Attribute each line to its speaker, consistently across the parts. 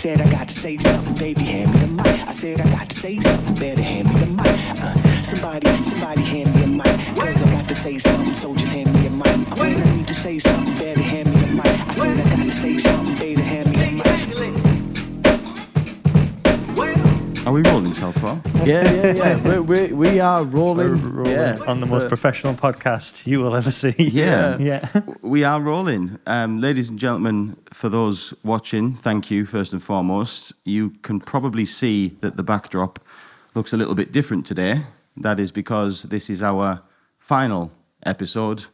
Speaker 1: said I got to say something, baby, hand me the mic. I said I got to say something, better hand me the mic. Somebody hand me a mic, cause I got to say something, so just hand me a mic. When I need to say something, better hand me the mic. I said I got to say something, better hand me the mic.
Speaker 2: Are we rolling so far?
Speaker 3: Yeah. We are rolling.
Speaker 4: We're rolling on the most professional podcast you will ever see.
Speaker 2: Yeah. We are rolling. Ladies and gentlemen, for those watching, thank you first and foremost. You can probably see that the backdrop looks a little bit different today. That is because this is our final episode, ...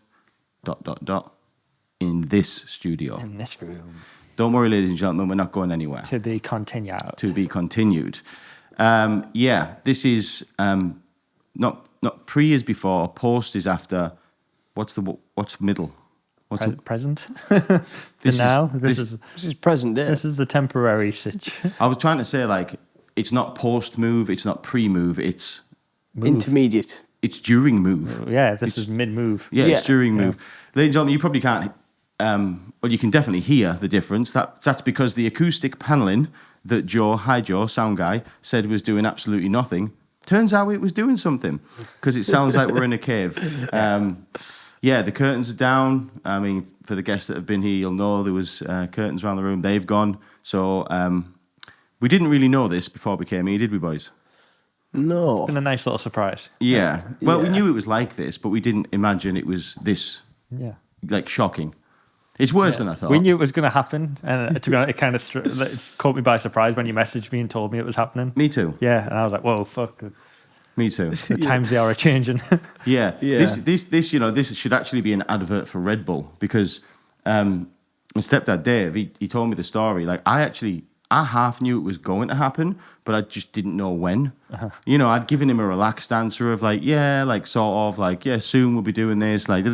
Speaker 2: in this studio.
Speaker 4: In this room.
Speaker 2: Don't worry, ladies and gentlemen, we're not going anywhere.
Speaker 4: To be continued.
Speaker 2: To be continued. This is not pre is before, post is after. What's middle?
Speaker 4: Present.
Speaker 2: This
Speaker 3: is present day.
Speaker 4: This is the temporary sitch.
Speaker 2: I was trying to say, like, it's not post move, it's not pre move, it's
Speaker 4: Move.
Speaker 3: Intermediate.
Speaker 2: It's during move.
Speaker 4: Yeah, this is mid move.
Speaker 2: Yeah, it's during move. Ladies and gentlemen, you probably can't. Well, you can definitely hear the difference. That's because the acoustic paneling that Joe, sound guy, said was doing absolutely nothing. Turns out it was doing something because it sounds like we're in a cave. The curtains are down. I mean, for the guests that have been here, you'll know there was curtains around the room. They've gone. So we didn't really know this before we came here, did we, boys?
Speaker 3: No.
Speaker 4: It's been a nice little surprise.
Speaker 2: Yeah. Well, we knew it was like this, but we didn't imagine it was this, like, shocking. It's worse than I thought.
Speaker 4: We knew it was going to happen, and to be honest, it kind of it caught me by surprise when you messaged me and told me it was happening.
Speaker 2: Me too.
Speaker 4: Yeah, and I was like, "Whoa, fuck!"
Speaker 2: Me too.
Speaker 4: The times they are changing.
Speaker 2: Yeah. This should actually be an advert for Red Bull because my stepdad Dave, he told me the story. Like, I half knew it was going to happen, but I just didn't know when. Uh-huh. You know, I'd given him a relaxed answer of like, soon we'll be doing this, like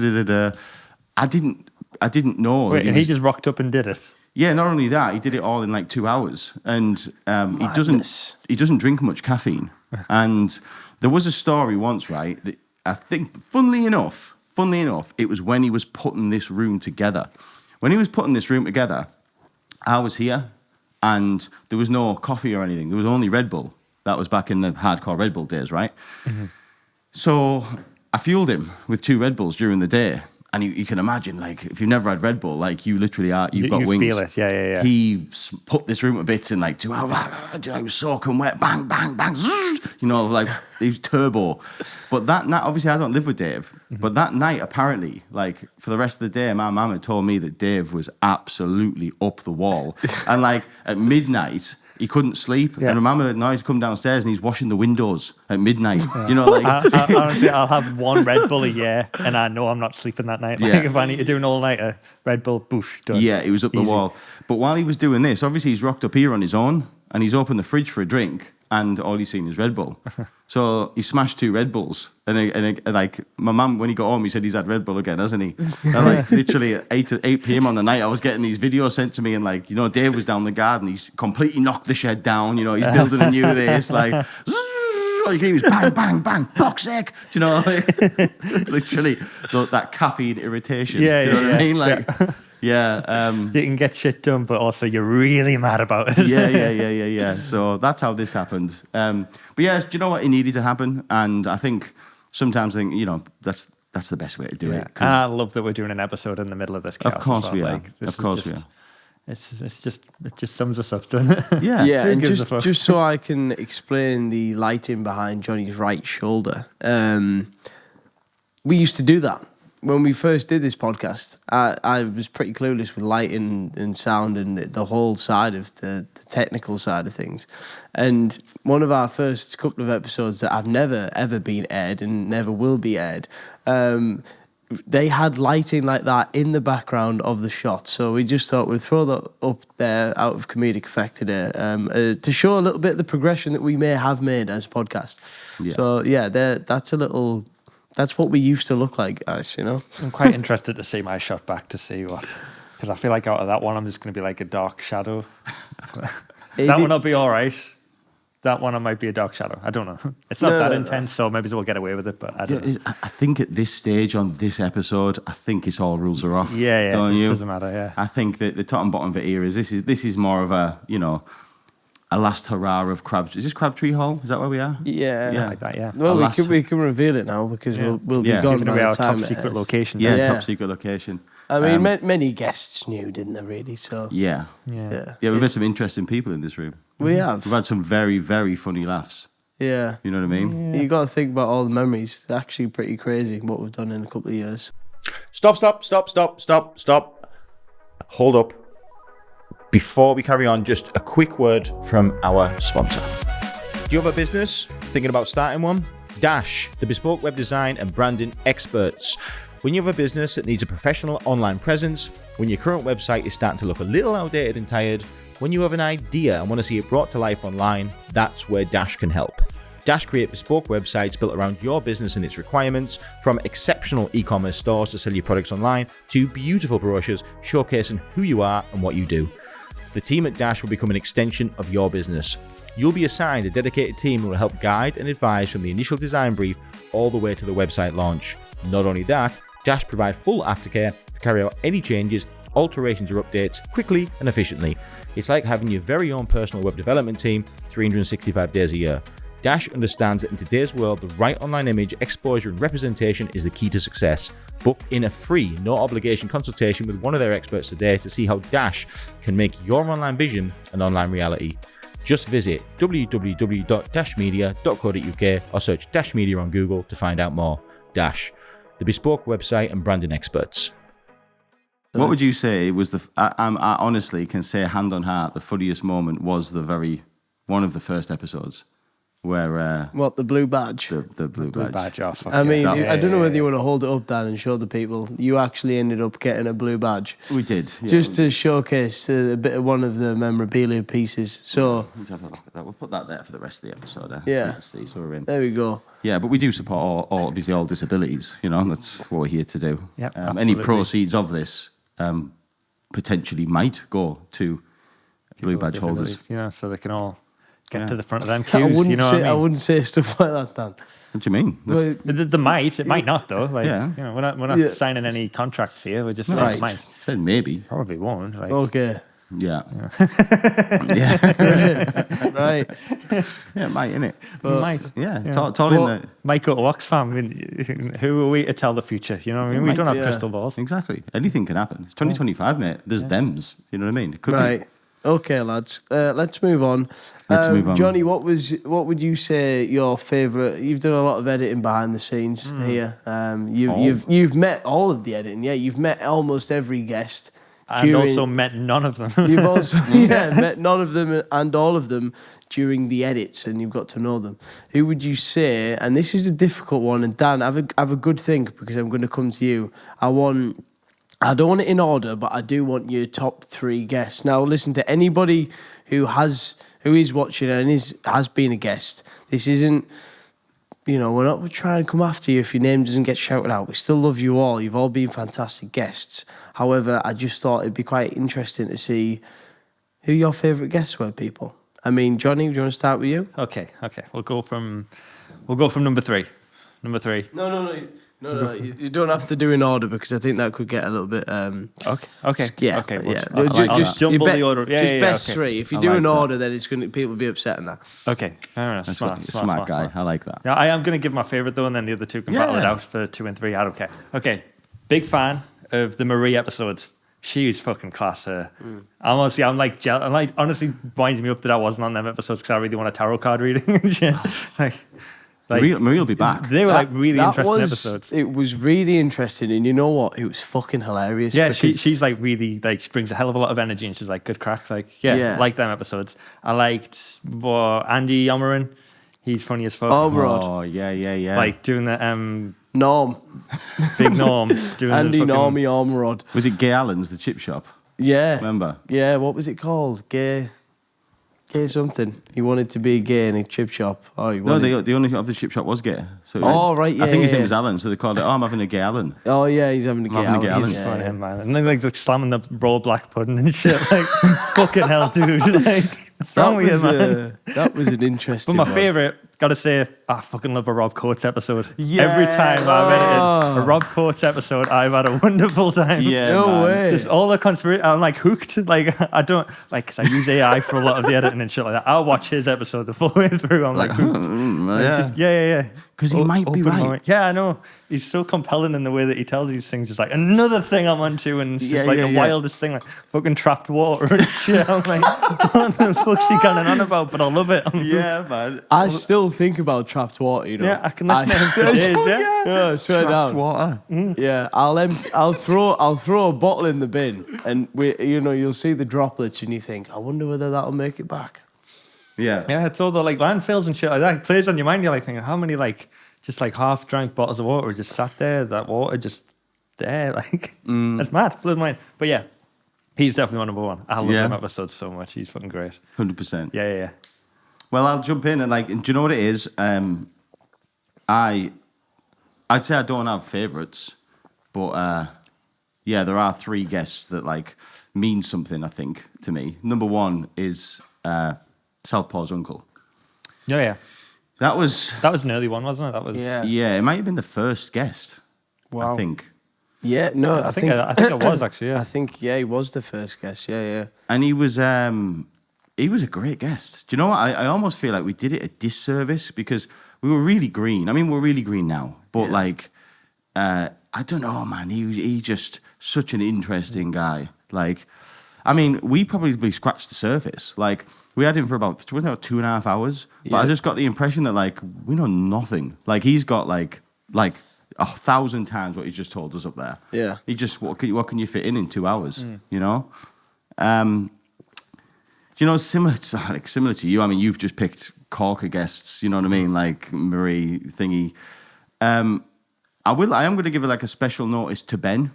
Speaker 2: I didn't know.
Speaker 4: Wait, and he just rocked up and did it.
Speaker 2: Yeah, not only that, he did it all in like 2 hours, and he doesn't drink much caffeine. And there was a story once, right? That I think, funnily enough, it was when he was putting this room together. When he was putting this room together, I was here, and there was no coffee or anything. There was only Red Bull. That was back in the hardcore Red Bull days, right? Mm-hmm. So I fueled him with 2 Red Bulls during the day. And you can imagine, like, if you've never had Red Bull, like, you literally are, you've got wings.
Speaker 4: You feel it, yeah.
Speaker 2: He put this room to bits in, like, 2 hours. It was soaking wet, bang, bang, bang. You know, like, he was turbo. But that night, obviously, I don't live with Dave. Mm-hmm. But that night, apparently, like, for the rest of the day, my mum had told me that Dave was absolutely up the wall. And, like, at midnight, he couldn't sleep. Yeah. And I remember now he's come downstairs and he's washing the windows at midnight. Yeah. You know, like
Speaker 4: honestly, I'll have 1 Red Bull a year and I know I'm not sleeping that night. Like, if I need to do an all-nighter, Red Bull, boosh, done.
Speaker 2: Yeah, he was up the wall. But while he was doing this, obviously he's rocked up here on his own and he's opened the fridge for a drink and all he's seen is Red Bull. So he smashed 2 Red Bulls. And like, my mum, when he got home, he said he's had Red Bull again, hasn't he? And like, literally at 8 p.m. on the night, I was getting these videos sent to me and like, you know, Dave was down the garden. He's completely knocked the shed down. You know, he's building a new this, like, all you can hear is bang, bang, bang, fuck's sake. Do you know, like, literally that caffeine irritation.
Speaker 4: Yeah,
Speaker 2: do you know what I mean? Like, yeah.
Speaker 4: You can get shit done, but also you're really mad about it.
Speaker 2: Yeah. So that's how this happened. But yeah, do you know what? It needed to happen. And I think sometimes, you know, that's the best way to do it.
Speaker 4: And I love that we're doing an episode in the middle of this chaos.
Speaker 2: Of course we are. Of course we are.
Speaker 4: It just sums us up, doesn't it?
Speaker 3: Yeah, and just so I can explain the lighting behind Johnny's right shoulder. We used to do that. When we first did this podcast, I was pretty clueless with lighting and sound and the whole side of the technical side of things. And one of our first couple of episodes that I've never, ever been aired and never will be aired, they had lighting like that in the background of the shot. So we just thought we'd throw that up there out of comedic effect today to show a little bit of the progression that we may have made as a podcast. Yeah. So, yeah, that's what we used to look like, guys, you know?
Speaker 4: I'm quite interested to see my shot back to see what... Because I feel like out of that one, I'm just going to be like a dark shadow. That one will be all right. That one I might be a dark shadow. I don't know. It's not that intense, so maybe we'll get away with it, but I don't know.
Speaker 2: I think at this stage on this episode, I think it's all rules are off.
Speaker 4: Yeah, it doesn't matter, yeah.
Speaker 2: I think that the top and bottom of it here is this is more of a, you know, a last hurrah of Crabtree. Is this Crabtree Hall? Is that where we are?
Speaker 3: Yeah.
Speaker 2: Yeah.
Speaker 4: Like that, yeah.
Speaker 3: Well,
Speaker 2: Alas.
Speaker 3: we can reveal it now because we'll be
Speaker 2: Yeah.
Speaker 3: gone
Speaker 4: Giving
Speaker 3: by
Speaker 4: away
Speaker 3: the
Speaker 4: our
Speaker 3: time
Speaker 4: top
Speaker 3: it
Speaker 4: secret
Speaker 3: is.
Speaker 4: location.
Speaker 2: Yeah,
Speaker 3: Yeah.
Speaker 2: top secret location.
Speaker 3: I mean, many guests knew, didn't they? Really? So
Speaker 2: Yeah.
Speaker 3: yeah,
Speaker 2: We've had some interesting people in this room.
Speaker 3: we have.
Speaker 2: We've had some very, very funny laughs.
Speaker 3: Yeah.
Speaker 2: You know what I mean?
Speaker 3: You got to think about all the memories. It's actually pretty crazy what we've done in a couple of years.
Speaker 5: Stop. Hold up. Before we carry on, just a quick word from our sponsor. Do you have a business? Thinking about starting one? Dash, the bespoke web design and branding experts. When you have a business that needs a professional online presence, when your current website is starting to look a little outdated and tired, when you have an idea and want to see it brought to life online, that's where Dash can help. Dash create bespoke websites built around your business and its requirements, from exceptional e-commerce stores to sell your products online, to beautiful brochures showcasing who you are and what you do. The team at Dash will become an extension of your business. You'll be assigned a dedicated team who will help guide and advise from the initial design brief all the way to the website launch. Not only that, Dash provide full aftercare to carry out any changes, alterations or updates quickly and efficiently. It's like having your very own personal web development team 365 days a year. Dash understands that in today's world, the right online image, exposure and representation is the key to success. Book in a free, no obligation consultation with one of their experts today to see how Dash can make your online vision an online reality. Just visit www.dashmedia.co.uk or search Dash Media on Google to find out more. Dash, the bespoke website and branding experts.
Speaker 2: What would you say was I honestly can say hand on heart, the funniest moment was one of the first episodes where
Speaker 3: What, the blue badge?
Speaker 2: the blue badge.
Speaker 4: Off.
Speaker 3: I mean,
Speaker 2: That-
Speaker 3: I don't know whether you want to hold it up, Dan, and show the people. You actually ended up getting a blue badge.
Speaker 2: We did. Yeah.
Speaker 3: Just to showcase a bit of one of the memorabilia pieces. So,
Speaker 2: Let's have a look at that. We'll put that there for the rest of the episode.
Speaker 3: Yeah.
Speaker 2: Let's see, so we're in.
Speaker 3: there we go.
Speaker 2: Yeah, but we do support obviously all disabilities. You know, that's what we're here to do.
Speaker 4: Yep,
Speaker 2: Any
Speaker 4: absolutely.
Speaker 2: proceeds of this potentially might go to blue badge holders.
Speaker 4: Disabilities, you know, so they can all get
Speaker 2: Yeah.
Speaker 4: to the front of them
Speaker 3: I
Speaker 4: queues.
Speaker 3: wouldn't
Speaker 4: You know
Speaker 3: say,
Speaker 4: what I mean?
Speaker 3: wouldn't say stuff like that, Dan.
Speaker 2: What do you mean? That's-
Speaker 3: Well,
Speaker 4: They might. It might not though. Like,
Speaker 2: Yeah.
Speaker 4: you know, we're not
Speaker 3: Yeah.
Speaker 4: signing any contracts here. We're just saying
Speaker 3: Right.
Speaker 4: it might.
Speaker 2: said maybe.
Speaker 4: Probably won't. Like,
Speaker 3: okay.
Speaker 2: Yeah.
Speaker 3: Right.
Speaker 2: Yeah, it might, innit?
Speaker 4: might.
Speaker 2: Yeah, it's all in
Speaker 3: Well,
Speaker 2: there.
Speaker 4: Might go to Oxfam. I mean, who are we to tell the future? You know what I mean? We
Speaker 2: might,
Speaker 4: don't have
Speaker 3: yeah.
Speaker 4: crystal balls.
Speaker 2: Exactly. Anything can happen. It's 2025, mate. There's thems. You know what I mean? It could
Speaker 3: Right.
Speaker 2: be.
Speaker 3: Okay, lads. Let's move on.
Speaker 2: Let's move on.
Speaker 3: Johnny, what would you say your favourite? You've done a lot of editing behind the scenes here. You've met all of the editing. Yeah, you've met almost every guest.
Speaker 4: And also met none of them.
Speaker 3: You've also met none of them and all of them during the edits, and you've got to know them. Who would you say? And this is a difficult one. And Dan, have a good think because I'm going to come to you. I don't want it in order, but I do want your top 3 guests. Now, listen to anybody who is watching and has been a guest. This isn't. You know, we're not trying to come after you if your name doesn't get shouted out. We still love you all. You've all been fantastic guests. However, I just thought it'd be quite interesting to see who your favourite guests were, people. I mean, Johnny, do you want to start with you?
Speaker 4: Okay. We'll go from number 3. Number 3.
Speaker 3: No. You don't have to do in order because I think that could get a little bit.
Speaker 4: Okay.
Speaker 3: Yeah.
Speaker 4: Okay.
Speaker 3: Yeah.
Speaker 4: I'll jumble the order. Yeah,
Speaker 3: just
Speaker 4: yeah,
Speaker 3: best
Speaker 4: okay.
Speaker 3: 3. If you
Speaker 2: I
Speaker 3: do
Speaker 2: like
Speaker 3: in
Speaker 2: that.
Speaker 3: order, then it's going to people will be upset in that.
Speaker 4: Okay. Fair enough.
Speaker 2: That's
Speaker 4: Smart,
Speaker 2: what,
Speaker 4: smart,
Speaker 2: smart guy.
Speaker 4: smart.
Speaker 2: I like that.
Speaker 4: Yeah, I am going to give my favourite though, and then the other 2 can battle it
Speaker 2: Yeah.
Speaker 4: out for 2 and 3. I don't care. Okay. Big fan of the Marie episodes. She was fucking class. Honestly, I'm like honestly winds me up that I wasn't on them episodes because I really want a tarot card reading and shit. Like
Speaker 2: Marie will be back.
Speaker 4: they were like really
Speaker 3: That
Speaker 4: interesting
Speaker 3: was-
Speaker 4: episodes.
Speaker 3: It was really interesting, and you know what? It was fucking hilarious.
Speaker 4: Yeah,
Speaker 3: because-
Speaker 4: she's like really like she brings a hell of a lot of energy and she's like good crack. Like
Speaker 3: Yeah.
Speaker 4: like them episodes. I liked Andy Omerin. He's funny as fuck.
Speaker 3: Rod.
Speaker 2: Oh, yeah.
Speaker 4: Like doing the
Speaker 3: Norm.
Speaker 4: big Norm doing
Speaker 3: Andy
Speaker 4: the fucking,
Speaker 3: Normie Ormerod.
Speaker 2: Was it Gay Allen's, the chip shop?
Speaker 3: Yeah.
Speaker 2: Remember?
Speaker 3: Yeah, what was it called? Gay something. He wanted to be gay in a chip shop. Oh, he
Speaker 2: No,
Speaker 3: wanted...
Speaker 2: the owner of the chip shop was gay. So
Speaker 3: Oh, right, yeah,
Speaker 2: I think his
Speaker 3: yeah,
Speaker 2: name was
Speaker 3: yeah.
Speaker 2: Alan, so they called it, I'm having a Gay Allen.
Speaker 3: Oh, yeah, he's having a gay
Speaker 2: having a gay
Speaker 3: Allen.
Speaker 2: Allen.
Speaker 3: Yeah,
Speaker 4: Funny
Speaker 3: yeah.
Speaker 4: him, man. And then like slamming the raw black pudding and shit. Like fucking hell, dude. Like what's wrong with you, man?
Speaker 3: That was an interesting
Speaker 4: But my
Speaker 3: one.
Speaker 4: favourite, Gotta say, I fucking love a Rob Coates episode.
Speaker 2: Yes.
Speaker 4: Every time I've edited a Rob Coates episode, I've had a wonderful time.
Speaker 2: Yeah,
Speaker 3: No
Speaker 2: man.
Speaker 3: way.
Speaker 4: Just all the conspiracy, I'm like hooked. Like I don't like because I use AI for a lot of the editing and shit like that. I'll watch his episode the full way through. I'm like, hooked.
Speaker 2: Yeah.
Speaker 4: Yeah.
Speaker 2: Because he might be
Speaker 4: Open
Speaker 2: right.
Speaker 4: mind. Yeah, I know. He's so compelling in the way that he tells these things. Just like another thing I'm onto, and it's just
Speaker 2: Yeah,
Speaker 4: like
Speaker 2: yeah,
Speaker 4: the
Speaker 2: yeah.
Speaker 4: wildest thing, like fucking trapped water and shit. I'm like, what the fuck's he going on about? But I love it.
Speaker 2: Yeah, man.
Speaker 3: I still think about trapped water, you know.
Speaker 4: Yeah, I can listen to him for days. Yeah.
Speaker 3: Yeah, swear
Speaker 2: Trapped
Speaker 3: down.
Speaker 2: water.
Speaker 3: Yeah, I'll throw a bottle in the bin, and you'll see the droplets, and you think, I wonder whether that'll make it back.
Speaker 2: Yeah.
Speaker 4: Yeah, it's all the like landfills and shit like that. It plays on your mind. You're like thinking, how many like just like half drank bottles of water just sat there? That water just there, like that's mad. Blows my mind. But yeah, he's definitely my number one. I love him episodes so much. He's fucking great.
Speaker 2: 100%.
Speaker 4: Yeah.
Speaker 2: Well, I'll jump in and do you know what it is? I'd say I don't have favourites, but yeah, there are 3 guests that like mean something. I think to me. Number 1 is Southpaw's uncle.
Speaker 4: Yeah.
Speaker 2: That was
Speaker 4: An early one, wasn't it? That was.
Speaker 2: it might have been the first guest.
Speaker 3: Wow.
Speaker 2: I think.
Speaker 3: Yeah, no,
Speaker 4: I think it was actually. Yeah.
Speaker 3: I think he was the first guest. Yeah.
Speaker 2: And he was a great guest. Do you know what? I almost feel like we did it a disservice because we were really green. I mean, we're really green now, but I don't know, man. He just such an interesting guy. Like, I mean, we probably scratched the surface. Like, we had him for about 2.5 hours, but I just got the impression that like we know nothing. Like, he's got like 1,000 times what he just told us up there.
Speaker 3: Yeah.
Speaker 2: He just what can you fit in 2 hours? You know. Do you know, similar to you, I mean, you've just picked corker guests, you know what I mean? Like Marie thingy. I am going to give it like a special notice to Ben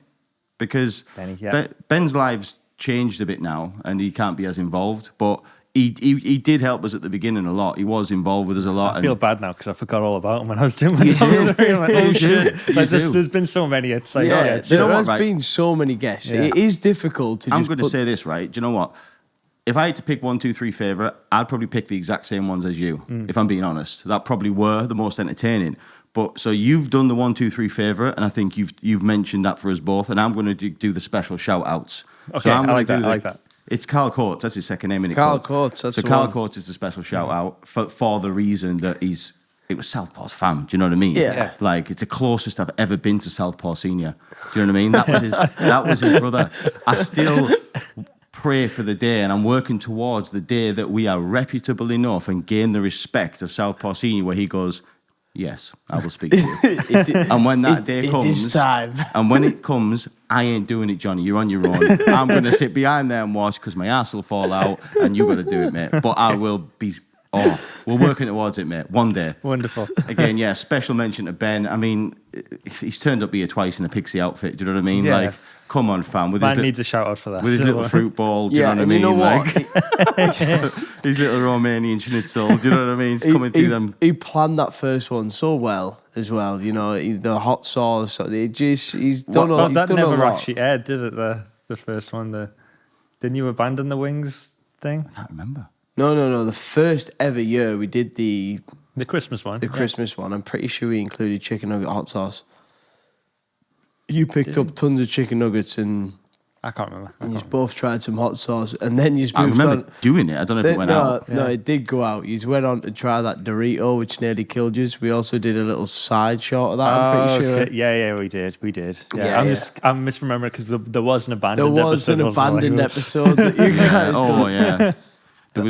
Speaker 2: because
Speaker 4: Benny, yeah.
Speaker 2: Ben's live's changed a bit now and he can't be as involved, but he did help us at the beginning a lot. He was involved with us a lot.
Speaker 4: I feel bad now because I forgot all about him when I was doing my
Speaker 2: You
Speaker 4: job.
Speaker 2: do.
Speaker 4: Like, oh
Speaker 2: You
Speaker 4: shit!
Speaker 2: do.
Speaker 4: Like,
Speaker 2: You do.
Speaker 4: there's been so many. It's like,
Speaker 3: Yeah,
Speaker 2: do you know
Speaker 3: there
Speaker 2: what,
Speaker 3: has
Speaker 2: right?
Speaker 3: been so many guests.
Speaker 4: Yeah.
Speaker 3: It is difficult to.
Speaker 2: I'm
Speaker 3: just
Speaker 2: going to
Speaker 3: put-
Speaker 2: say this, right? Do you know what? If I had to pick 1, 2, 3 favourite, I'd probably pick the exact same ones as you, if I'm being honest. That probably were the most entertaining. But so you've done the 1, 2, 3 favourite, and I think you've mentioned that for us both, and I'm going to do the special shout outs.
Speaker 4: Okay,
Speaker 2: so I'm
Speaker 4: I
Speaker 2: gonna
Speaker 4: like that,
Speaker 2: do
Speaker 4: I like that.
Speaker 2: It's Carl Coates, that's his second name, isn't it?
Speaker 3: Carl Coates, that's
Speaker 2: so
Speaker 3: the
Speaker 2: Carl
Speaker 3: one.
Speaker 2: Coates is the special shout out for the reason that it was Southpaw's fam. Do you know what I mean?
Speaker 3: Yeah.
Speaker 2: Like, it's the closest I've ever been to Southpaw Senior. Do you know what I mean? That was his brother. I still pray for the day, and I'm working towards the day that we are reputable enough and gain the respect of Southpaw Senior, where he goes, yes, I will speak to you. And when that day comes,
Speaker 3: it is time.
Speaker 2: and when it comes, I ain't doing it, Johnny. You're on your own. I'm going to sit behind there and watch because my ass will fall out, and you got to do it, mate. But I will be. Oh, we're working towards it, mate. One day.
Speaker 4: Wonderful.
Speaker 2: Again, yeah. Special mention to Ben. I mean, he's turned up here twice in a pixie outfit. Do you know what I mean?
Speaker 4: Yeah.
Speaker 2: Like, come on, fam. With
Speaker 4: Man needs a shout out for that.
Speaker 2: with his little fruit ball. Do you know what I
Speaker 3: and
Speaker 2: mean?
Speaker 3: you know what?
Speaker 2: Like, his little Romanian schnitzel. Do you know what I mean? He's coming to them.
Speaker 3: He planned that first one so well as well. You know, the hot sauce. He's done
Speaker 4: Well,
Speaker 3: he's
Speaker 4: that
Speaker 3: done
Speaker 4: never
Speaker 3: a lot.
Speaker 4: actually aired, did it? The first one, didn't you abandon the wings thing?
Speaker 2: I can't remember.
Speaker 3: No. The first ever year we did the
Speaker 4: Christmas one.
Speaker 3: Christmas one. I'm pretty sure we included chicken nugget hot sauce. You picked up tons of chicken nuggets and
Speaker 4: I can't remember.
Speaker 3: you both tried some hot sauce, and then you
Speaker 2: I
Speaker 3: moved
Speaker 2: remember
Speaker 3: on.
Speaker 2: doing it. I don't know if it went out.
Speaker 3: No, it did go out. You went on to try that Dorito, which nearly killed you. We also did a little side shot of that. I'm pretty sure.
Speaker 4: Shit. Yeah, we did.
Speaker 3: Yeah,
Speaker 4: I'm
Speaker 3: yeah.
Speaker 4: I'm misremembering because there was an
Speaker 3: There
Speaker 4: abandoned
Speaker 3: was
Speaker 4: episode.
Speaker 3: an abandoned episode that you guys
Speaker 2: Oh,
Speaker 3: done.
Speaker 2: yeah.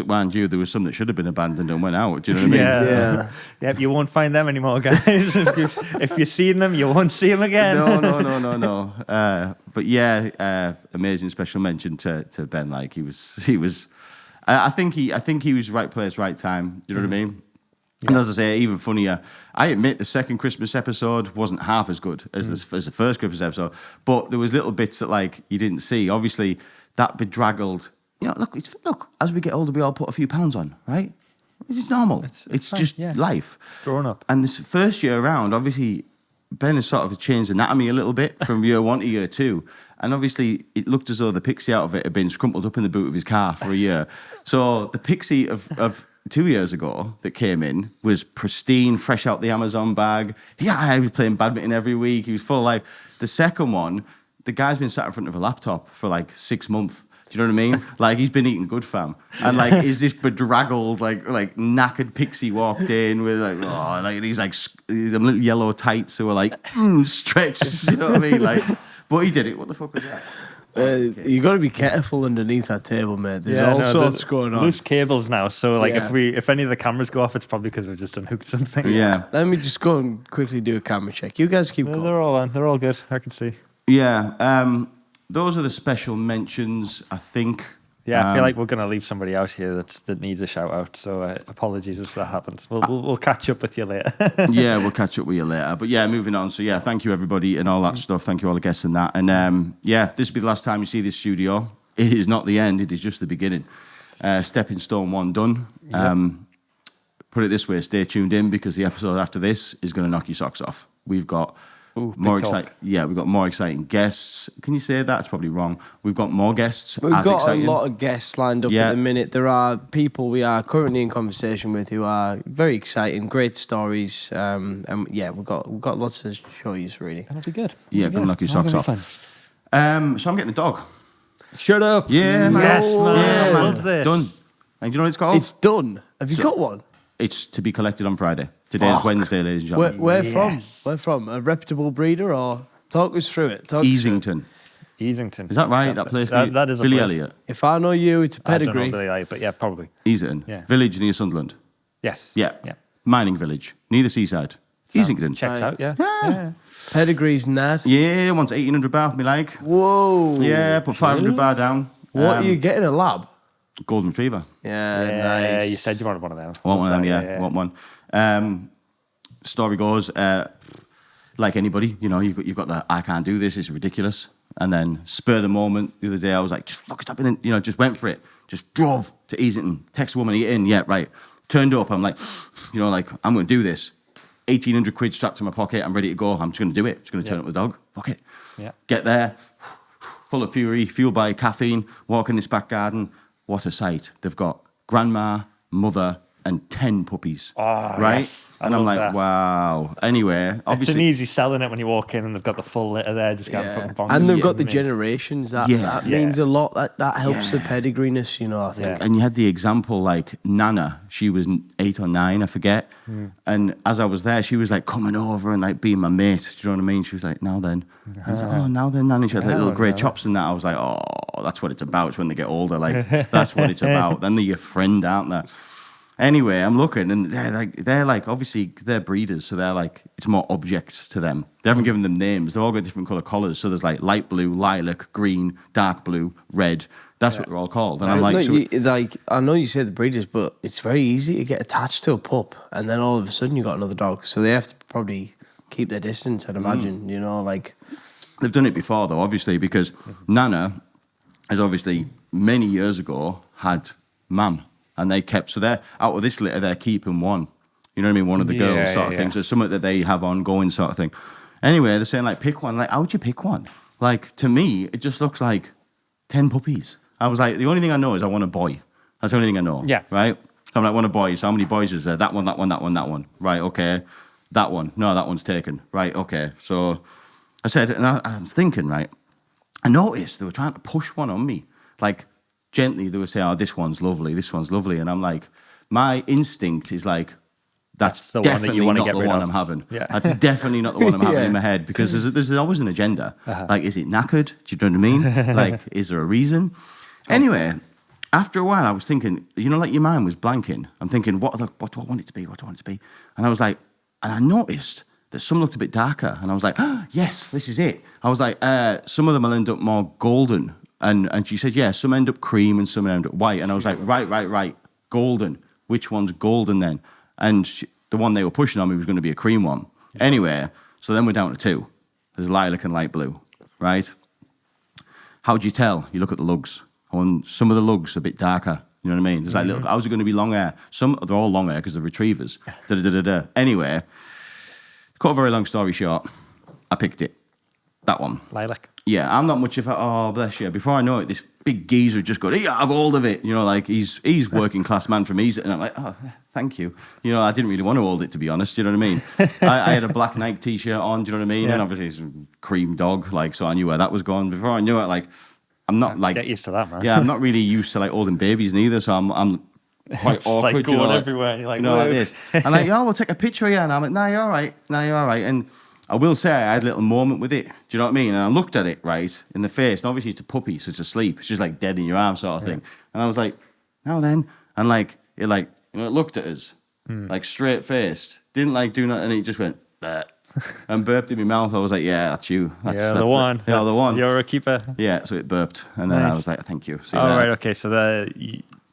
Speaker 2: Mind you, there was some that should have been abandoned and went out. Do you know what I mean?
Speaker 4: Yeah. Yep, you won't find them anymore, guys. if you've seen them, you won't see them again.
Speaker 2: No. But yeah, amazing special mention to Ben. Like he was. I think he was right place, right time. Do you know what I mean? Yeah. And as I say, even funnier. I admit the second Christmas episode wasn't half as good as the first Christmas episode, but there was little bits that like you didn't see. Obviously, that bedraggled. You know, look. As we get older, we all put a few pounds on, right? It's normal. It's
Speaker 4: fine,
Speaker 2: just
Speaker 4: yeah.
Speaker 2: life.
Speaker 4: Growing up.
Speaker 2: And this first year around, obviously, Ben has sort of changed anatomy a little bit from year 1 to year 2. And obviously, it looked as though the pixie out of it had been scrumpled up in the boot of his car for a year. So the pixie of 2 years ago that came in was pristine, fresh out the Amazon bag. Yeah, he was playing badminton every week. He was full of life. The second one, the guy's been sat in front of a laptop for like 6 months. Do you know what I mean? Like, he's been eating good, fam. And like, is this bedraggled, like knackered pixie walked in with like, oh, like these like them little yellow tights who were like stretched. You know what I mean? Like, but he did it. What the fuck was that?
Speaker 3: You got to be careful underneath that table, mate. There's all sorts going on.
Speaker 4: Loose cables now, so like if any of the cameras go off, it's probably because we've just unhooked something.
Speaker 2: Yeah.
Speaker 3: Let me just go and quickly do a camera check. You guys keep going.
Speaker 4: They're all on. They're all good. I can see.
Speaker 2: Yeah. Those are the special mentions, I think.
Speaker 4: Yeah, I feel like we're going to leave somebody out here that needs a shout out. So apologies if that happens. We'll catch up with you later.
Speaker 2: Yeah, we'll catch up with you later. But yeah, moving on. So yeah, thank you everybody and all that stuff. Thank you all the guests and that. And yeah, this will be the last time you see this studio. It is not the end. It is just the beginning. Stepping stone one done.
Speaker 4: Yep.
Speaker 2: Put it this way: stay tuned in because the episode after this is going to knock your socks off. We've got. More exciting. Yeah, we've got more exciting guests. Can you say that? It's probably wrong. We've got more guests.
Speaker 3: We've got a lot of guests lined up at the minute. There are people we are currently in conversation with who are very exciting, great stories. And yeah, we've got lots to show you, really.
Speaker 4: That'll be good.
Speaker 2: Yeah, gonna knock your socks off. So I'm getting a dog.
Speaker 4: Shut up.
Speaker 2: Yeah, man.
Speaker 4: Yes, man.
Speaker 2: Yeah, man.
Speaker 4: Love this.
Speaker 2: Done. And do you know what it's called?
Speaker 3: It's done. Have you got one?
Speaker 2: It's to be collected on Friday. Today is Wednesday, ladies and gentlemen.
Speaker 3: Where from? Where from? A reputable breeder, or talk us through it?
Speaker 2: Easington.
Speaker 4: Easington.
Speaker 2: Is that right? That place?
Speaker 4: That is a
Speaker 2: Billy
Speaker 4: place.
Speaker 2: Elliot.
Speaker 3: If I know you, it's a
Speaker 4: I don't
Speaker 3: pedigree.
Speaker 4: know Billy Elliot, but yeah, probably.
Speaker 2: Easington.
Speaker 4: Yeah.
Speaker 2: Village near Sunderland.
Speaker 4: Yes.
Speaker 2: Yeah.
Speaker 4: Yeah.
Speaker 2: Mining village. Near the seaside. Easington.
Speaker 4: Checks
Speaker 3: Right.
Speaker 4: out, yeah.
Speaker 2: Yeah.
Speaker 3: Pedigree's nad.
Speaker 2: Yeah, wants 1,800 bar for me, like.
Speaker 3: Whoa.
Speaker 2: Yeah, put 500 bar down.
Speaker 3: What are you getting? A lab?
Speaker 2: Golden Retriever.
Speaker 3: Yeah, nice.
Speaker 4: You said you wanted one of them.
Speaker 2: I want one of them, yeah. Want one. Story goes, like anybody, you know, you've got that, I can't do this, it's ridiculous. And then spur of the moment, the other day, I was like, just fuck, stop it, you know, just went for it. Just drove to Easington, text a woman, eat in, yeah, right. Turned up, I'm like, you know, like, I'm going to do this. 1,800 quid strapped to my pocket, I'm ready to go, I'm just going to do it. Just going to turn up with the dog, fuck it.
Speaker 4: Yeah.
Speaker 2: Get there, full of fury, fueled by caffeine, walk in this back garden. What a sight. They've got grandma, mother, and 10 puppies.
Speaker 4: Oh,
Speaker 2: right?
Speaker 4: yes.
Speaker 2: And I'm like,
Speaker 4: that.
Speaker 2: wow. Anyway,
Speaker 4: It's
Speaker 2: obviously.
Speaker 4: an easy selling it when you walk in and they've got the full litter there, just going fucking bonkers.
Speaker 3: And they've
Speaker 2: Yeah.
Speaker 3: got the generations. That means a lot. That helps the pedigreeness, you know, I think.
Speaker 2: And you had the example like Nana, she was 8 or 9, I forget. And as I was there, she was like coming over and like being my mate. Do you know what I mean? She was like, now then. I was like, oh, now then, Nana. She had like little grey chops and that. I was like, oh, that's what it's about. It's when they get older. Like, that's what it's about. Then they're your friend, aren't they? Anyway, I'm looking and they're like, obviously they're breeders. So they're like, it's more objects to them. They haven't given them names. They've all got different color collars. So there's like light blue, lilac, green, dark blue, red. That's what they're all called. And I'm like,
Speaker 3: I know you say the breeders, but it's very easy to get attached to a pup, and then all of a sudden you got another dog. So they have to probably keep their distance. I'd imagine, you know, like
Speaker 2: they've done it before though, obviously, because Nana has obviously many years ago had Mam, and they kept, so they're out of this litter, they're keeping one. You know what I mean? One of the girls sort of thing. So something that they have ongoing sort of thing. Anyway, they're saying like, pick one. Like, how would you pick one? Like, to me, it just looks like 10 puppies. I was like, the only thing I know is I want a boy. That's the only thing I know.
Speaker 4: Yeah.
Speaker 2: Right? So I'm like, I want a boy. So how many boys is there? That one, that one, that one, that one. Right, okay. That one. No, that one's taken. Right, okay. So I said, and I was thinking, right, I noticed they were trying to push one on me. Like, gently, they were saying, oh, this one's lovely, this one's lovely. And I'm like, my instinct is like, that's
Speaker 4: the one that
Speaker 2: definitely
Speaker 4: you want to
Speaker 2: not
Speaker 4: get
Speaker 2: the
Speaker 4: rid
Speaker 2: one
Speaker 4: of.
Speaker 2: I'm having.
Speaker 4: Yeah.
Speaker 2: That's definitely not the one I'm having in my head, because there's always an agenda. Like, is it knackered? Do you know what I mean? Like, is there a reason? Anyway, after a while, I was thinking, you know, like your mind was blanking. I'm thinking, what do I want it to be? What do I want it to be? And I was like, and I noticed that some looked a bit darker. And I was like, oh, yes, this is it. I was like, some of them will end up more golden. And she said, yeah, some end up cream and some end up white. And I was like, right, golden. Which one's golden then? And the one they were pushing on me was going to be a cream one. Anyway, so then we're down to 2. There's lilac and light blue, right? How do you tell? You look at the lugs. And some of the lugs are a bit darker. You know what I mean? There's like little, how's it going to be long hair? They're all long hair because they're retrievers. Anyway, cut a very long story short, I picked it. That one.
Speaker 4: Lilac.
Speaker 2: Yeah, I'm not much of a, oh, bless you. Before I know it, this big geezer just going, yeah, have all of it. You know, like he's working class man from easy. And I'm like, oh, thank you. You know, I didn't really want to hold it, to be honest. You know what I mean? I had a black Nike t-shirt on, do you know what I mean?
Speaker 4: Yeah.
Speaker 2: And obviously it's a cream dog, like, so I knew where that was going. Before I knew it, like, I'm not like...
Speaker 4: Get used to that, man.
Speaker 2: Yeah, I'm not really used to like holding babies neither, so I'm quite
Speaker 4: It's
Speaker 2: awkward.
Speaker 4: like
Speaker 2: you know,
Speaker 4: going everywhere. You're like,
Speaker 2: you know, like
Speaker 4: "Whoa."
Speaker 2: this. And like, oh, we'll take a picture of you. And I'm like, nah, you're all right. Nah, you're all right. And I will say I had a little moment with it. Do you know what I mean? And I looked at it, right, in the face. And obviously it's a puppy, so it's asleep. It's just like dead in your arm sort of thing. And I was like, now then. And like, it looked at us, like straight faced. Didn't like do nothing. And it just went, bleh, and burped in my mouth. I was like, yeah, that's you. That's
Speaker 4: The one.
Speaker 2: Yeah, the one.
Speaker 4: You're a keeper.
Speaker 2: Yeah, so it burped. And then I
Speaker 4: Nice.
Speaker 2: was like, thank you. See you
Speaker 4: Oh,
Speaker 2: later.
Speaker 4: right, okay. So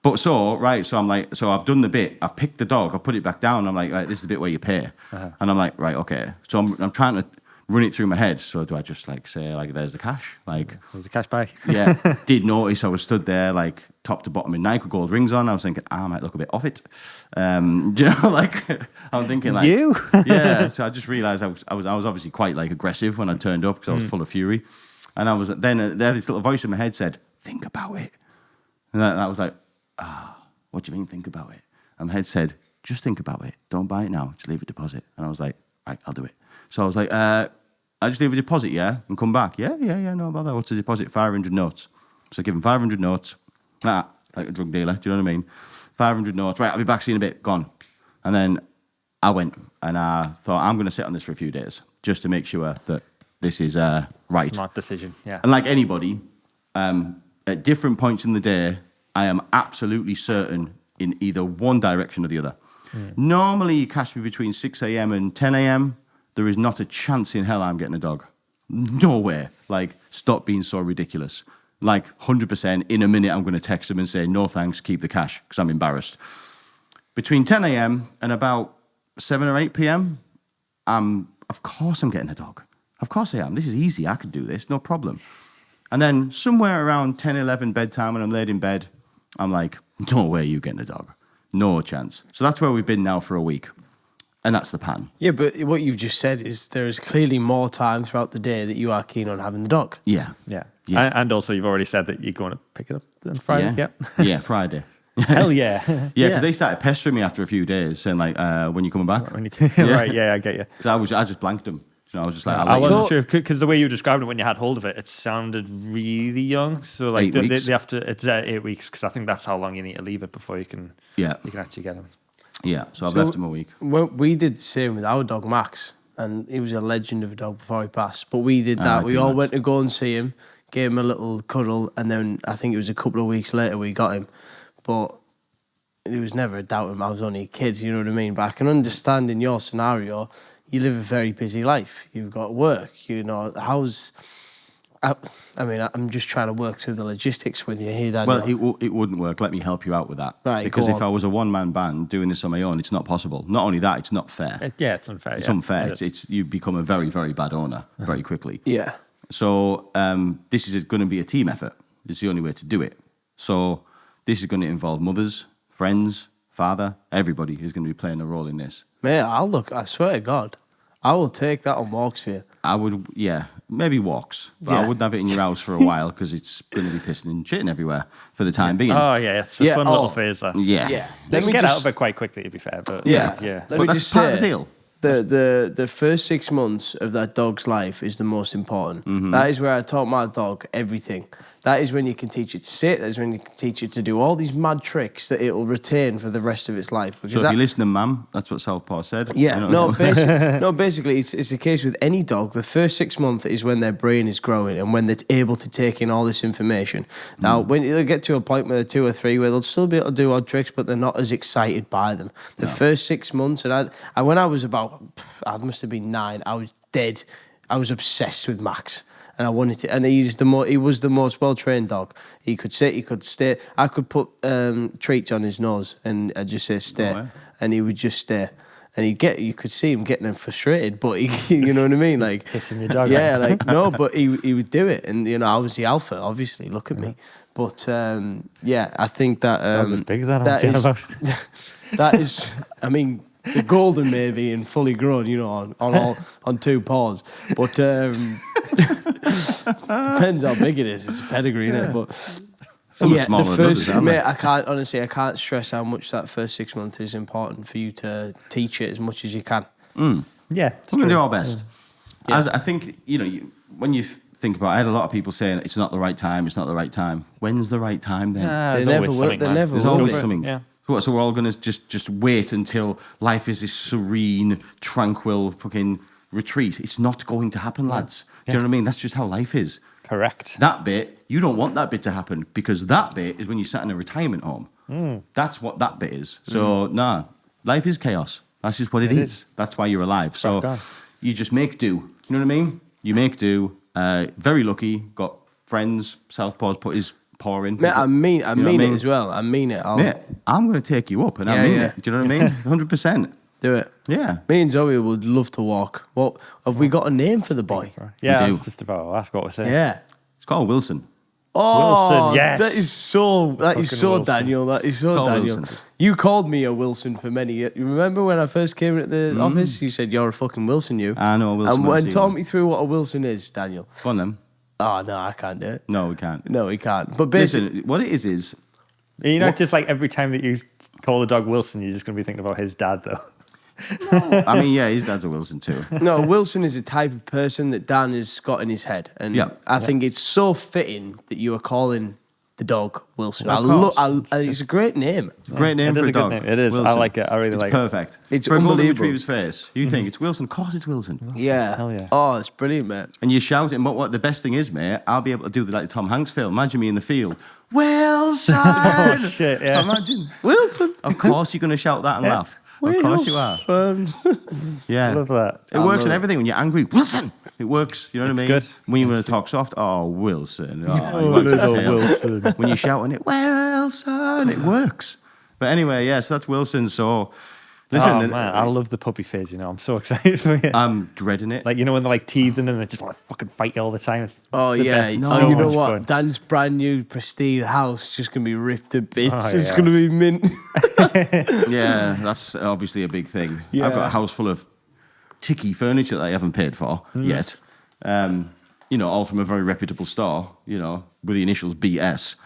Speaker 2: But so I'm like, so I've done the bit. I've picked the dog. I've put it back down. I'm like, right, this is the bit where you pay. And I'm like, right, okay. So I'm trying to run it through my head. So do I just like say like, there's the cash? Like,
Speaker 4: there's a cash buy.
Speaker 2: yeah. Did notice I was stood there like top to bottom in Nike with gold rings on. I was thinking, I might look a bit off it. Do you know, like I'm thinking like
Speaker 4: You?
Speaker 2: yeah. So I just realised I was obviously quite like aggressive when I turned up because I was full of fury. And I was then there this little voice in my head said, think about it. And that was like, what do you mean think about it? And my head said, just think about it. Don't buy it now. Just leave a deposit. And I was like, right, I'll do it. So I was like, I just leave a deposit, yeah? And come back. Yeah, no bother. What's the deposit? 500 notes. So I give him 500 notes. Like a drug dealer, do you know what I mean? 500 notes. Right, I'll be back, see you in a bit. Gone. And then I went and I thought, I'm going to sit on this for a few days just to make sure that this is right.
Speaker 4: Smart decision, yeah.
Speaker 2: And like anybody, at different points in the day, I am absolutely certain in either one direction or the other. Normally, you catch me between 6 a.m. and 10 a.m. There is not a chance in hell I'm getting a dog. No way. Like, stop being so ridiculous. Like, 100%, in a minute, I'm going to text them and say, no thanks, keep the cash, because I'm embarrassed. Between 10 a.m. and about 7 or 8 p.m., of course I'm getting a dog. Of course I am. This is easy. I can do this, no problem. And then somewhere around 10, 11 bedtime when I'm laid in bed, I'm like, no way you getting a dog. No chance. So that's where we've been now for a week. And that's the plan.
Speaker 3: Yeah, but what you've just said is there is clearly more time throughout the day that you are keen on having the dog.
Speaker 2: Yeah.
Speaker 4: Yeah.
Speaker 2: Yeah.
Speaker 4: And also, you've already said that you're going to pick it up on Friday.
Speaker 2: Yeah.
Speaker 4: Yeah.
Speaker 2: Yeah, Friday.
Speaker 4: Hell yeah.
Speaker 2: Yeah, because they started pestering me after a few days, saying like, "When you coming back?"
Speaker 4: When you, right, yeah, I get you.
Speaker 2: Because I just blanked them. You know, I was just like,
Speaker 4: I wasn't sure because the way you described it when you had hold of it, it sounded really young. So like
Speaker 2: 8 weeks.
Speaker 4: they have to. It's 8 weeks because I think that's how long you need to leave it before you can actually get him.
Speaker 2: Yeah, so I've left him a week.
Speaker 3: Well, we did the same with our dog Max, and he was a legend of a dog before he passed. But we did that.
Speaker 2: like
Speaker 3: We
Speaker 2: him,
Speaker 3: all
Speaker 2: Max.
Speaker 3: went to go and see him, gave him a little cuddle, and then I think it was a couple of weeks later we got him. But there was never a doubt him. I was only a kid, you know what I mean? But I can understand in your scenario, you live a very busy life. You've got work, you know. I mean, I'm just trying to work through the logistics with you here, Daniel.
Speaker 2: Well, it wouldn't work. Let me help you out with that.
Speaker 3: Right,
Speaker 2: Because
Speaker 3: go
Speaker 2: if
Speaker 3: on.
Speaker 2: I was a one-man band doing this on my own, it's not possible. Not only that, it's not fair.
Speaker 4: It's unfair.
Speaker 2: It's
Speaker 4: yeah.
Speaker 2: unfair.
Speaker 4: It is.
Speaker 2: It's you become a very, very bad owner very quickly.
Speaker 3: Yeah.
Speaker 2: So this is going to be a team effort. It's the only way to do it. So this is going to involve mothers, friends, father, everybody who's going to be playing a role in this.
Speaker 3: Mate, I swear to God, I will take that on walks for you.
Speaker 2: I would, maybe walks. But
Speaker 3: Yeah.
Speaker 2: I wouldn't have it in your house for a while because it's going to be pissing and shitting everywhere for the time being.
Speaker 4: Oh yeah, it's a
Speaker 3: Yeah,
Speaker 4: fun
Speaker 3: oh.
Speaker 4: little phase. That.
Speaker 2: Yeah.
Speaker 3: Yeah.
Speaker 4: They
Speaker 3: Let
Speaker 4: can
Speaker 3: me
Speaker 4: get out
Speaker 3: just-
Speaker 4: of it quite quickly, to be fair. But
Speaker 3: Yeah.
Speaker 4: yeah.
Speaker 3: Let
Speaker 2: But
Speaker 3: me
Speaker 2: that's
Speaker 3: just
Speaker 2: part
Speaker 3: say,
Speaker 2: of the deal.
Speaker 3: The first 6 months of that dog's life is the most important.
Speaker 2: Mm-hmm.
Speaker 3: That is where I taught my dog everything. That is when you can teach it to sit. That is when you can teach it to do all these mad tricks that it will retain for the rest of its life.
Speaker 2: So
Speaker 3: Because
Speaker 2: if
Speaker 3: that,
Speaker 2: you're listening, ma'am, that's what Southpaw said.
Speaker 3: yeah,
Speaker 2: You know?
Speaker 3: basically, it's the case with any dog. The first 6 months is when their brain is growing and when they're able to take in all this information. Now, when they'll get to a point where they're 2 or 3, where they'll still be able to do odd tricks, but they're not as excited by them. The first 6 months, and I when I was about, I must have been 9, I was dead. I was obsessed with Max. And I wanted to, and he was the most well-trained dog. He could sit, he could stay. I could put treats on his nose and I'd just say stay.
Speaker 2: way.
Speaker 3: And he would just stay. And you could see him getting frustrated, but he, you know what I mean? Like,
Speaker 4: Pissing your dog
Speaker 3: yeah,
Speaker 4: off.
Speaker 3: like, no, but he would do it. And, you know, I was the alpha, obviously, look at me. But, yeah, I think that,
Speaker 4: was big, that
Speaker 3: that
Speaker 4: I'm
Speaker 3: is,
Speaker 4: about.
Speaker 3: that is, I mean, the golden maybe and fully grown, you know, on 2 paws. But depends how big it is. It's a pedigree, innit? But
Speaker 2: Some are
Speaker 3: Yeah,
Speaker 2: smaller
Speaker 3: the
Speaker 2: than others,
Speaker 3: first,
Speaker 2: aren't
Speaker 3: mate,
Speaker 2: they?
Speaker 3: I can't stress how much that first 6 months is important for you to teach it as much as you can.
Speaker 4: Yeah, it's
Speaker 2: We're going to
Speaker 4: true.
Speaker 2: do our best.
Speaker 3: Yeah.
Speaker 2: As I think, when you think about it, I had a lot of people saying it's not the right time, it's not the right time. When's the right time then?
Speaker 4: There's
Speaker 3: They
Speaker 4: always
Speaker 3: never will-
Speaker 4: something,
Speaker 3: they
Speaker 4: man.
Speaker 3: never
Speaker 2: There's
Speaker 3: will
Speaker 2: always
Speaker 3: be.
Speaker 2: something.
Speaker 4: Yeah.
Speaker 2: What, so we're all going to just wait until life is this serene, tranquil fucking retreat. It's not going to happen, lads. Do you know what I mean? That's just how life is.
Speaker 4: Correct.
Speaker 2: That bit, you don't want that bit to happen because that bit is when you sat in a retirement home. That's what that bit is. So, life is chaos. That's just what it is. That's why you're alive. So,
Speaker 4: crack on.
Speaker 2: you just make do. You know what I mean? You make do. Very lucky. Got friends. Southpaw's put his paw in.
Speaker 3: Mate, I mean
Speaker 2: You know what I
Speaker 3: it
Speaker 2: mean?
Speaker 3: as well. I mean it. I'll
Speaker 2: Mate, I'm going to take you up, and I
Speaker 3: Yeah,
Speaker 2: mean
Speaker 3: yeah.
Speaker 2: it. Do you know what I mean? 100%.
Speaker 3: do it.
Speaker 2: Yeah.
Speaker 3: Me and Zoe would love to walk. What have we got a name for the boy?
Speaker 4: Yeah,
Speaker 2: do.
Speaker 4: that's just about that's what we're saying.
Speaker 3: Yeah.
Speaker 2: It's called Wilson.
Speaker 3: Oh,
Speaker 4: Wilson, yes.
Speaker 3: that is so
Speaker 4: Fucking
Speaker 3: so
Speaker 4: Wilson.
Speaker 3: Daniel. That is so
Speaker 2: Call
Speaker 3: Daniel.
Speaker 2: Wilson.
Speaker 3: You called me a Wilson for many years. You remember when I first came into the office? You said you're a fucking Wilson. You.
Speaker 2: I know a Wilson.
Speaker 3: And
Speaker 2: I've seen
Speaker 3: talk
Speaker 2: him.
Speaker 3: me through what a Wilson is, Daniel.
Speaker 2: Go on then.
Speaker 3: Oh no, I can't do it.
Speaker 2: No, we can't.
Speaker 3: No, he can't. But basically,
Speaker 2: Listen, what it is
Speaker 4: You're not just like every time that you call the dog Wilson, you're just going to be thinking about his dad, though.
Speaker 2: I mean, yeah, his dad's a Wilson too.
Speaker 3: no, Wilson is a type of person that Dan has got in his head, and
Speaker 2: Yeah.
Speaker 3: I think it's so fitting that you are calling the dog Wilson.
Speaker 2: Of course.
Speaker 3: It's a great name.
Speaker 2: Great name
Speaker 4: It
Speaker 2: for
Speaker 4: is
Speaker 2: a
Speaker 4: a good
Speaker 2: dog.
Speaker 4: name. It is. I
Speaker 2: Wilson.
Speaker 4: like it. I really
Speaker 2: it's
Speaker 4: like it.
Speaker 2: perfect.
Speaker 3: It's
Speaker 2: for a golden
Speaker 3: unbelievable.
Speaker 2: retriever's face. You think it's Wilson? Of course, it's Wilson.
Speaker 3: Yeah.
Speaker 4: Hell yeah.
Speaker 3: Oh, it's brilliant, mate.
Speaker 2: And you shout it. But what the best thing is, mate, I'll be able to do the like Tom Hanks film. Imagine me in the field. Wilson.
Speaker 4: Oh, shit, yeah.
Speaker 2: Imagine.
Speaker 3: Wilson.
Speaker 2: Of course, you're going to shout that and laugh. Of course you are. Yeah.
Speaker 4: I love that.
Speaker 2: It works on everything. When you're angry, Wilson. It works. You know what I mean?
Speaker 4: good.
Speaker 2: When you want to talk soft, oh, Wilson. Oh, you
Speaker 4: Oh,
Speaker 2: want to
Speaker 4: little
Speaker 2: say-
Speaker 4: Wilson.
Speaker 2: When you're shouting it, Wilson, it works. But anyway, yeah, so that's Wilson. So, listen,
Speaker 4: Oh, man, I love the puppy phase, I'm so excited for you.
Speaker 2: I'm dreading it.
Speaker 4: Like, when they're like teething and they just want to fucking fight you all the time. It's
Speaker 3: Oh
Speaker 4: the
Speaker 3: yeah.
Speaker 4: best. It's
Speaker 3: Oh,
Speaker 4: so
Speaker 3: you know
Speaker 4: much
Speaker 3: what?
Speaker 4: fun.
Speaker 3: Dan's brand new pristine house just gonna be ripped to bits.
Speaker 4: Oh,
Speaker 3: It's
Speaker 4: yeah.
Speaker 3: gonna be mint.
Speaker 2: Yeah, that's obviously a big thing.
Speaker 3: Yeah.
Speaker 2: I've got a house full of ticky furniture that I haven't paid for yet. All from a very reputable store, with the initials BS.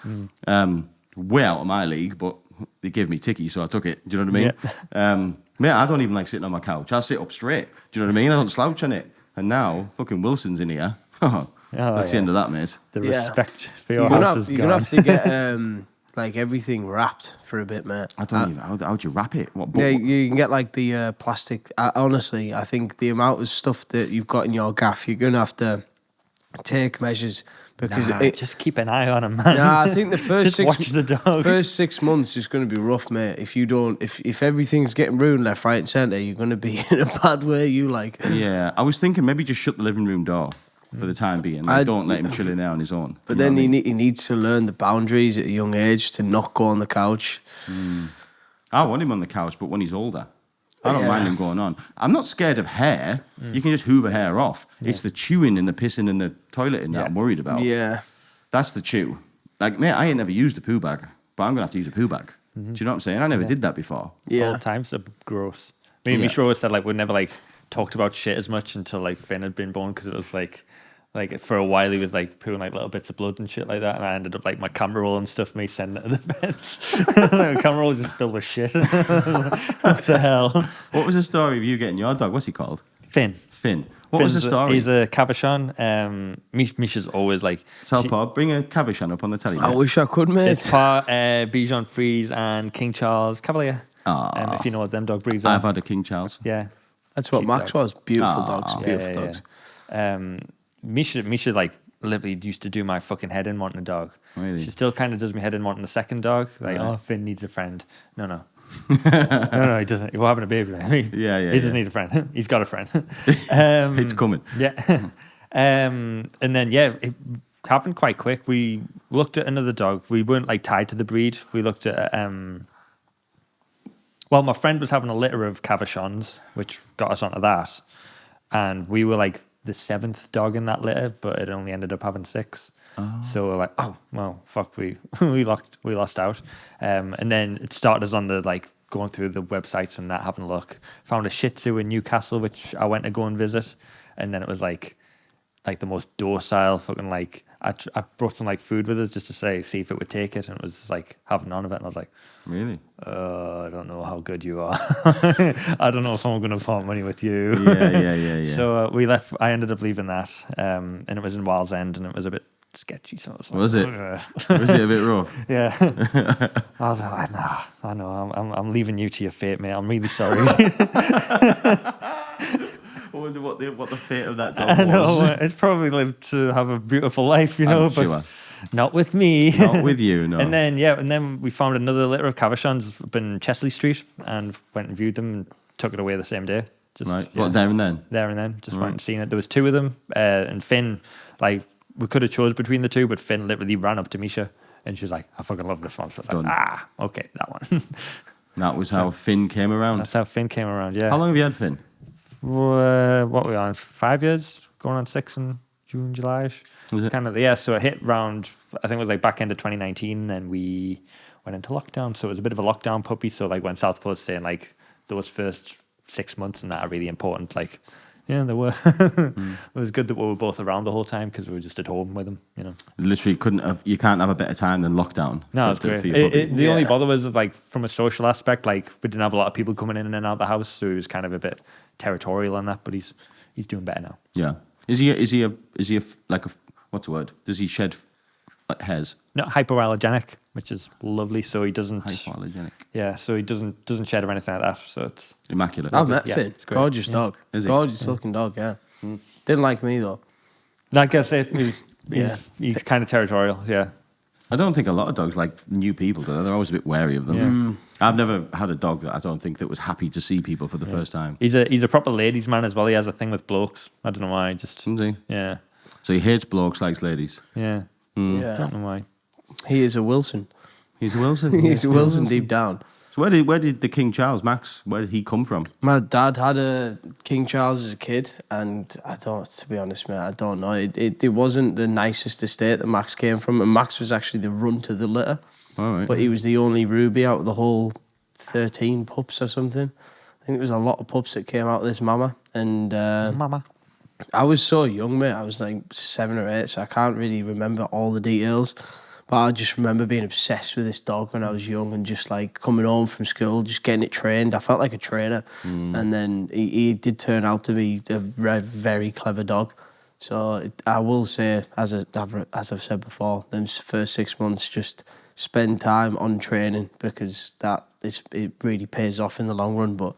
Speaker 2: Way out of my league, but they gave me ticky, so I took it. Do you know what I mean? Mate, I don't even like sitting on my couch. I sit up straight. Do you know what I mean? I don't slouch on it. And now, fucking Wilson's in here. That's the end of that, mate.
Speaker 4: The
Speaker 3: Yeah.
Speaker 4: respect for your
Speaker 3: You're gonna
Speaker 4: house
Speaker 3: have,
Speaker 4: is
Speaker 3: you're
Speaker 4: gone.
Speaker 3: gonna have to get like everything wrapped for a bit, mate.
Speaker 2: I don't even. How'd you wrap it? What?
Speaker 3: Yeah, you can get like the plastic. Honestly, I think the amount of stuff that you've got in your gaff, you're gonna have to take measures because
Speaker 4: just keep an eye on him, man.
Speaker 3: Nah, I think the first
Speaker 4: Just watch the dog.
Speaker 3: First 6 months is going to be rough, mate. If you don't, if everything's getting ruined left, right, and centre, you're going to be in a bad way. You like.
Speaker 2: Yeah, I was thinking maybe just shut the living room door for the time being. Like, don't let him chill in there on his own.
Speaker 3: But
Speaker 2: You know
Speaker 3: then
Speaker 2: what I mean?
Speaker 3: he needs to learn the boundaries at a young age to not go on the couch.
Speaker 2: I want him on the couch, but when he's older. I don't
Speaker 3: Yeah.
Speaker 2: mind him going on. I'm not scared of hair. You can just hoover hair off. It's the chewing and the pissing and the toileting that I'm worried about.
Speaker 3: Yeah.
Speaker 2: That's the chew. Like, mate, I ain't never used a poo bag, but I'm going to have to use a poo bag. Do you know what I'm saying? I never did that before.
Speaker 3: Yeah.
Speaker 4: All times are gross. Me and
Speaker 2: Yeah.
Speaker 4: Misha always said like we never like talked about shit as much until like Finn had been born because it was like for a while he was like pooing like little bits of blood and shit like that, and I ended up like my camera roll and stuff me sending it to the vets. My camera roll was just filled with shit. What the hell?
Speaker 2: What was the story of you getting your dog? What's he called?
Speaker 4: Finn.
Speaker 2: Finn. What was the story?
Speaker 4: He's a Cavachon. Misha's always like
Speaker 2: Southpaw, bring a Cavachon up on the telly.
Speaker 3: I
Speaker 2: mate.
Speaker 3: wish I could, mate.
Speaker 4: it's part Bichon Frise and King Charles Cavalier.
Speaker 2: Aw.
Speaker 4: If you know what them dog breeds are.
Speaker 2: I've had a King Charles.
Speaker 4: Yeah.
Speaker 3: That's what
Speaker 4: Cute
Speaker 3: Max
Speaker 4: dogs.
Speaker 3: was. Beautiful
Speaker 2: Aw.
Speaker 3: dogs.
Speaker 2: Yeah,
Speaker 3: Beautiful dogs.
Speaker 4: Misha like literally used to do my fucking head in wanting a dog.
Speaker 2: Really?
Speaker 4: She still kind of does my head in wanting a second dog. Like, oh, Finn needs a friend. No, he doesn't. We're having a baby.
Speaker 2: Yeah,
Speaker 4: He doesn't
Speaker 2: yeah.
Speaker 4: need a friend. He's got a friend.
Speaker 2: It's coming.
Speaker 4: Yeah. And then it happened quite quick. We looked at another dog. We weren't like tied to the breed. We looked at well, my friend was having a litter of Cavachons, which got us onto that. And we were like the 7th dog in that litter, but it only ended up having 6. So we're like, oh well, fuck, we lost out. And then it started us on the like going through the websites and that, having a look. Found a Shih Tzu in Newcastle, which I went to go and visit, and then it was like the most docile fucking like I brought some like food with us just to see if it would take it, and it was like having none of it, and I was like,
Speaker 2: Really?
Speaker 4: I don't know how good you are. I don't know if I'm going to part money with you.
Speaker 2: Yeah.
Speaker 4: So we left. I ended up leaving that, and it was in Wild's End, and it was a bit sketchy. So I was like,
Speaker 2: Was it?
Speaker 4: "Ugh."
Speaker 2: Was it a bit rough?
Speaker 4: Yeah. I was like, I know. I'm leaving you to your fate, mate. I'm really sorry.
Speaker 2: I wonder what the fate of that dog
Speaker 4: I
Speaker 2: was.
Speaker 4: know. It's probably lived to have a beautiful life, you know,
Speaker 2: I'm
Speaker 4: but
Speaker 2: sure.
Speaker 4: not with me.
Speaker 2: Not with you, no.
Speaker 4: And then we found another litter of Cavershans up in Chesley Street and went and viewed them and took it away the same day. Just,
Speaker 2: Right.
Speaker 4: yeah,
Speaker 2: What, there and then?
Speaker 4: there and then. Just went and seen it. There was two of them. And Finn, like, we could have chose between the two, but Finn literally ran up to Misha and she was like, I fucking love this one. So I was like, okay, that one.
Speaker 2: That was how Finn came around.
Speaker 4: That's how Finn came around, yeah.
Speaker 2: How long have you had Finn?
Speaker 4: What were we on? 5 years? Going on 6 in June, July-ish.
Speaker 2: Was it?
Speaker 4: Kind of, yeah, so it hit round, I think it was like back end of 2019, and we went into lockdown. So it was a bit of a lockdown puppy. So like when South Pole was saying like those first 6 months and that are really important, like, yeah, they were. It was good that we were both around the whole time because we were just at home with them, you know.
Speaker 2: Literally you can't have a better time than lockdown.
Speaker 4: No, it's
Speaker 2: for
Speaker 4: great.
Speaker 2: your puppy.
Speaker 4: The only bother was like from a social aspect, like we didn't have a lot of people coming in and out of the house, so he was kind of a bit territorial on that. But he's doing better now.
Speaker 2: Yeah. Is he like a what's the word? Does he shed like hairs?
Speaker 4: Not hypoallergenic, which is lovely. So he doesn't.
Speaker 2: Hypoallergenic.
Speaker 4: Yeah, so he doesn't shed or anything like that. So it's
Speaker 2: Immaculate.
Speaker 3: I've met
Speaker 4: Yeah,
Speaker 3: Finn.
Speaker 4: it's great.
Speaker 3: Gorgeous dog.
Speaker 2: Is he?
Speaker 3: Gorgeous looking dog, yeah. Didn't like me, though.
Speaker 4: like I say, he's kind of territorial. Yeah,
Speaker 2: I don't think a lot of dogs like new people, do they? They're always a bit wary of them.
Speaker 4: Yeah.
Speaker 2: I've never had a dog that I don't think that was happy to see people for the first time.
Speaker 4: he's a proper ladies' man as well. He has a thing with blokes. I don't know why. Just
Speaker 2: Isn't he?
Speaker 4: yeah,
Speaker 2: So he hates blokes, likes ladies.
Speaker 4: yeah.
Speaker 3: Yeah.
Speaker 4: Don't know why.
Speaker 3: He is a Wilson.
Speaker 2: He's a Wilson.
Speaker 3: He's a Wilson deep down.
Speaker 2: So where did the King Charles, Max, where did he come from?
Speaker 3: My dad had a King Charles as a kid, and to be honest, mate, I don't know. It wasn't the nicest estate that Max came from, and Max was actually the runt of the litter.
Speaker 2: All right.
Speaker 3: But he was the only ruby out of the whole 13 pups or something. I think there was a lot of pups that came out of this mama, and
Speaker 4: Mama.
Speaker 3: I was so young, mate. I was like 7 or 8, so I can't really remember all the details. But I just remember being obsessed with this dog when I was young and just like coming home from school, just getting it trained. I felt like a trainer. And then he did turn out to be a very clever dog. So I will say, as I've said before, them first 6 months, just spend time on training because it really pays off in the long run. But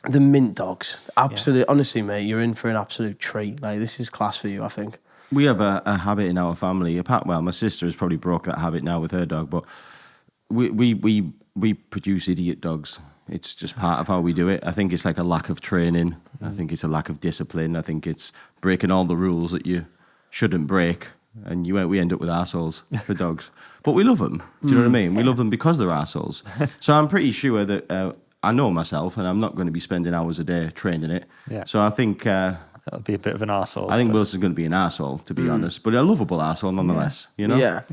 Speaker 3: the mint dogs, absolutely, honestly, mate, you're in for an absolute treat. Like, this is class for you, I think.
Speaker 2: We have a habit in our family. My sister has probably broke that habit now with her dog, but we produce idiot dogs. It's just part of how we do it. I think it's like a lack of training. I think it's a lack of discipline. I think it's breaking all the rules that you shouldn't break, and we end up with arseholes for dogs. But we love them. Do you know what I mean? We love them because they're arseholes. So I'm pretty sure that I know myself, and I'm not going to be spending hours a day training it.
Speaker 4: Yeah.
Speaker 2: So I think.
Speaker 4: That'll be a bit of an arsehole.
Speaker 2: I think Wilson's going to be an arsehole, to be honest, but a lovable arsehole nonetheless, you know?
Speaker 3: Yeah.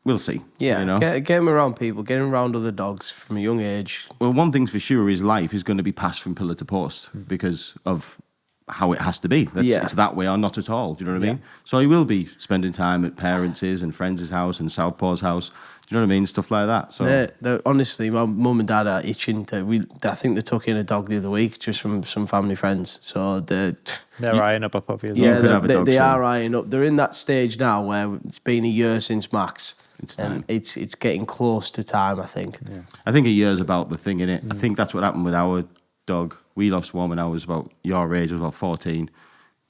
Speaker 2: We'll see.
Speaker 3: Yeah,
Speaker 2: You know?
Speaker 3: get him around people, get him around other dogs from a young age.
Speaker 2: Well, one thing's for sure, his life is going to be passed from pillar to post because of how it has to be. It's that way or not at all. Do you know what I mean? So he will be spending time at parents' and friends' house and Southpaw's house. Do you know what I mean? Stuff like that. So
Speaker 3: Honestly, my mum and dad are itching to. I think they took in a dog the other week just from some family friends. So they're
Speaker 4: eyeing up a puppy as well.
Speaker 3: yeah,
Speaker 2: could have a dog
Speaker 3: they
Speaker 2: soon.
Speaker 3: are eyeing up. They're in that stage now where it's been a year since Max.
Speaker 2: It's time.
Speaker 3: And it's getting close to time, I think. Yeah.
Speaker 2: I think a year's about the thing, innit? I think that's what happened with our dog. We lost one when I was about your age, I was about 14.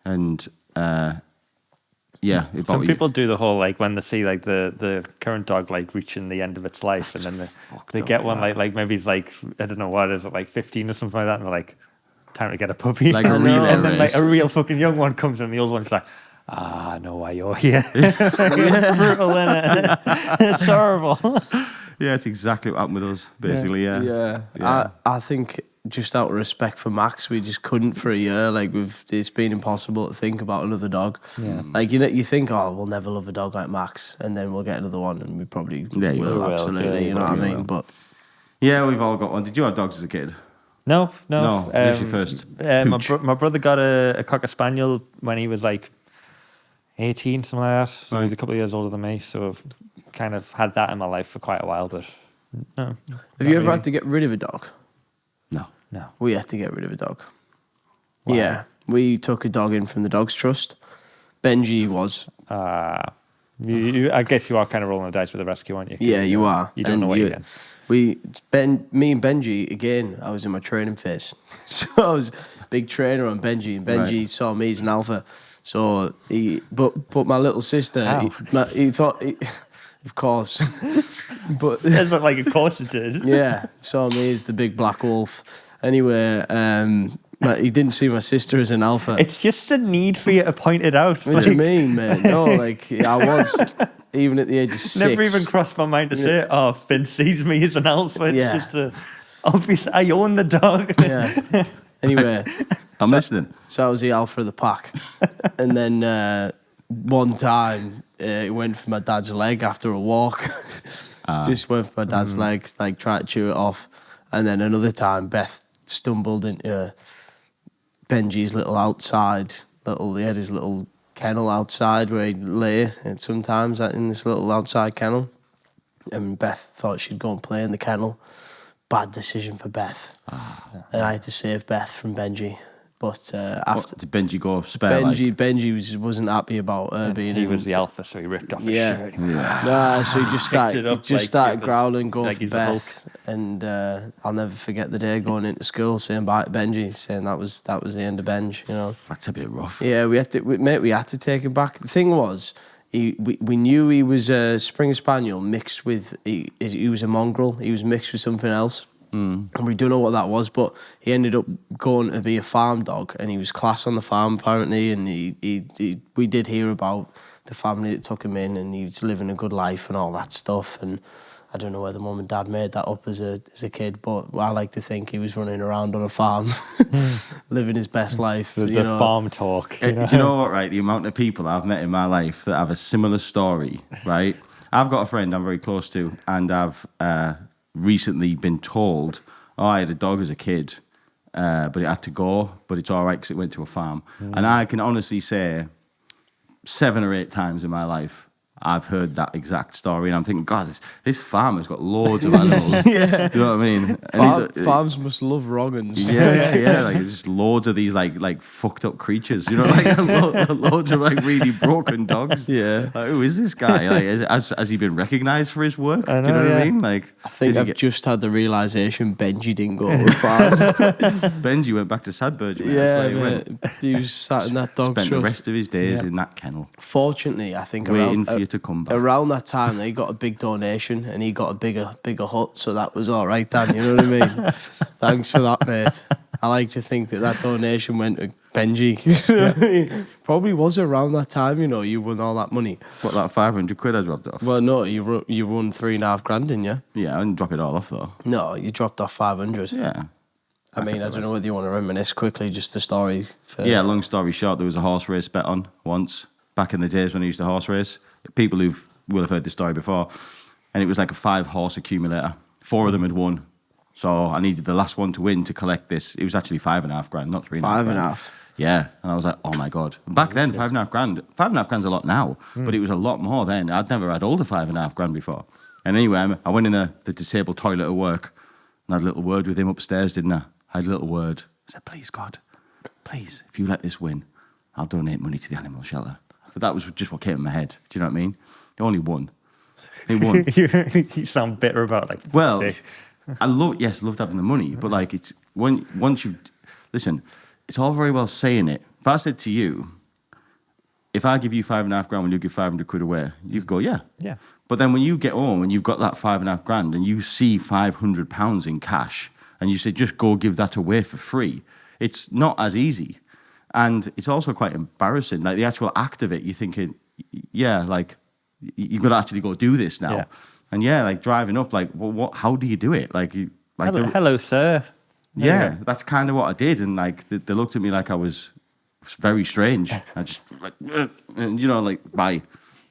Speaker 2: And
Speaker 4: Some people do the whole like when they see like the current dog like reaching the end of its life, and then they get one like maybe it's like I don't know what is it, like 15 or something like that, and they're like, time to get a puppy,
Speaker 2: Like a relay
Speaker 4: and then like
Speaker 2: race.
Speaker 4: a real fucking young one comes and the old one's like, I know why you're here. It's brutal, innit? It's horrible.
Speaker 2: Yeah, it's exactly what happened with us, basically. Yeah.
Speaker 3: I think just out of respect for Max, we just couldn't for a year. Like it's been impossible to think about another dog. Yeah. Like you think, oh, we'll never love a dog like Max, and then we'll get another one, and we probably will absolutely.
Speaker 4: Yeah,
Speaker 3: you know what I mean?
Speaker 2: will.
Speaker 3: But
Speaker 2: Yeah, we've all got one. Did you have dogs as a kid?
Speaker 4: No.
Speaker 2: This is your first.
Speaker 4: My brother got a Cocker Spaniel when he was like 18, something like that. So he's a couple of years older than me. So I've kind of had that in my life for quite a while. But no.
Speaker 3: Have you ever had to get rid of a dog?
Speaker 2: No.
Speaker 3: We had to get rid of a dog.
Speaker 4: Wow.
Speaker 3: Yeah, we took a dog in from the Dogs Trust. Benji was.
Speaker 4: I guess you are kind of rolling the dice with the rescue, aren't you?
Speaker 3: Yeah, you are.
Speaker 4: You don't know what you're getting.
Speaker 3: Me and Benji, again, I was in my training phase. So I was a big trainer on Benji, and Benji saw me as an alpha. So but my little sister, he thought, of course. But
Speaker 4: It looked like, of course it did.
Speaker 3: yeah, saw me as the big black wolf. Anyway, he didn't see my sister as an alpha.
Speaker 4: It's just the need for you to point it out.
Speaker 3: What do you mean, man? No, like, I was, even at the age of 6.
Speaker 4: Never even crossed my mind to say, oh, Finn sees me as an alpha. It's just obvious. I own the dog.
Speaker 3: Yeah. Anyway.
Speaker 2: I'm listening.
Speaker 3: So I was the alpha of the pack. And then one time, it went for my dad's leg after a walk. Just went for my dad's leg, like, tried to chew it off. And then another time, Beth stumbled into Benji's little outside, he had his little kennel outside where he'd lay, and sometimes in this little outside kennel. And Beth thought she'd go and play in the kennel. Bad decision for Beth. And I had to save Beth from Benji. But after
Speaker 2: did Benji go spare?
Speaker 3: Benji wasn't happy about her being.
Speaker 4: He was the alpha, so he ripped off his shirt.
Speaker 3: Nah, so he just started growling, going
Speaker 4: like
Speaker 3: for
Speaker 4: he's the
Speaker 3: Beth, and I'll never forget the day going into school saying bye to Benji, saying that was the end of Benj. You know,
Speaker 2: That's a bit rough.
Speaker 3: yeah, we had to take him back. The thing was, we knew he was a Springer Spaniel mixed with he was a mongrel. He was mixed with something else. And we don't know what that was, but he ended up going to be a farm dog, and he was class on the farm apparently. And we did hear about the family that took him in, and he was living a good life and all that stuff. And I don't know whether mum and dad made that up as a kid, but I like to think he was running around on a farm, living his best life.
Speaker 4: The farm talk.
Speaker 2: Do you know what, right? The amount of people I've met in my life that have a similar story, right? I've got a friend I'm very close to, and I've recently been told, I had a dog as a kid, but it had to go, but it's all right because it went to a farm. And I can honestly say 7 or 8 times in my life I've heard that exact story, and I'm thinking, God, this farmer's got loads of animals. You know what I mean?
Speaker 3: Farms must love wrong'uns.
Speaker 2: Yeah, like just loads of these like fucked up creatures. You know, like loads of like really broken dogs.
Speaker 3: Yeah.
Speaker 2: Like, who is this guy? Like, has he been recognised for his work?
Speaker 4: I know,
Speaker 2: do you know what I mean? Like,
Speaker 3: I think I've just had the realisation Benji didn't go to a farm.
Speaker 2: Benji went back to Sadburge. Man.
Speaker 3: Yeah,
Speaker 2: That's where he went.
Speaker 3: he was sat in that dog
Speaker 2: Spent
Speaker 3: trust.
Speaker 2: the rest of his days in that kennel,
Speaker 3: Fortunately, I think
Speaker 2: waiting for you to come back.
Speaker 3: around that time they got a big donation, and he got a bigger hut, so that was all right, Dan. You know what I mean? Thanks for that, mate. I like to think that donation went to Benji. You know what I mean? Probably was around that time. You know, you won all that money.
Speaker 2: What, like 500 quid I dropped off?
Speaker 3: Well, no, you won 3.5 grand, didn't you?
Speaker 2: Yeah, I didn't drop it all off though.
Speaker 3: No, you dropped off 500.
Speaker 2: Yeah.
Speaker 3: I mean, I don't know whether you want to reminisce quickly just the story.
Speaker 2: Yeah, long story short, there was a horse race bet on once, back in the days when I used to horse race. People will have heard this story before. And it was like a 5-horse accumulator. 4 of them had won. So I needed the last one to win to collect this. It was actually 5.5 grand, not 3.5 grand.
Speaker 3: 5.5.
Speaker 2: Yeah. And I was like, oh my God. Back then, 5.5 grand. 5.5 grand's a lot now, but it was a lot more then. I'd never had all the 5.5 grand before. And anyway, I went in the disabled toilet at work and had a little word with him upstairs, didn't I? I had a little word. I said, please, God, please, if you let this win, I'll donate money to the animal shelter. But that was just what came in my head. Do you know what I mean? He only won. He won.
Speaker 4: You sound bitter about it. Like,
Speaker 2: well, I loved having the money, but like it's once you've listen, it's all very well saying it. If I said to you, if I give you 5.5 grand, will you give 500 quid away? You could go, yeah.
Speaker 4: Yeah.
Speaker 2: But then when you get home and you've got that 5.5 grand and you see £500 in cash and you say, just go give that away for free, it's not as easy. And it's also quite embarrassing. Like the actual act of it, you're thinking, yeah, like you've got to actually go do this now. Yeah. And yeah, like driving up, like, well, what? How do you do it? Like
Speaker 4: hello, sir.
Speaker 2: Yeah, that's kind of what I did. And like they looked at me like I was very strange. I just like, and you know, like bye.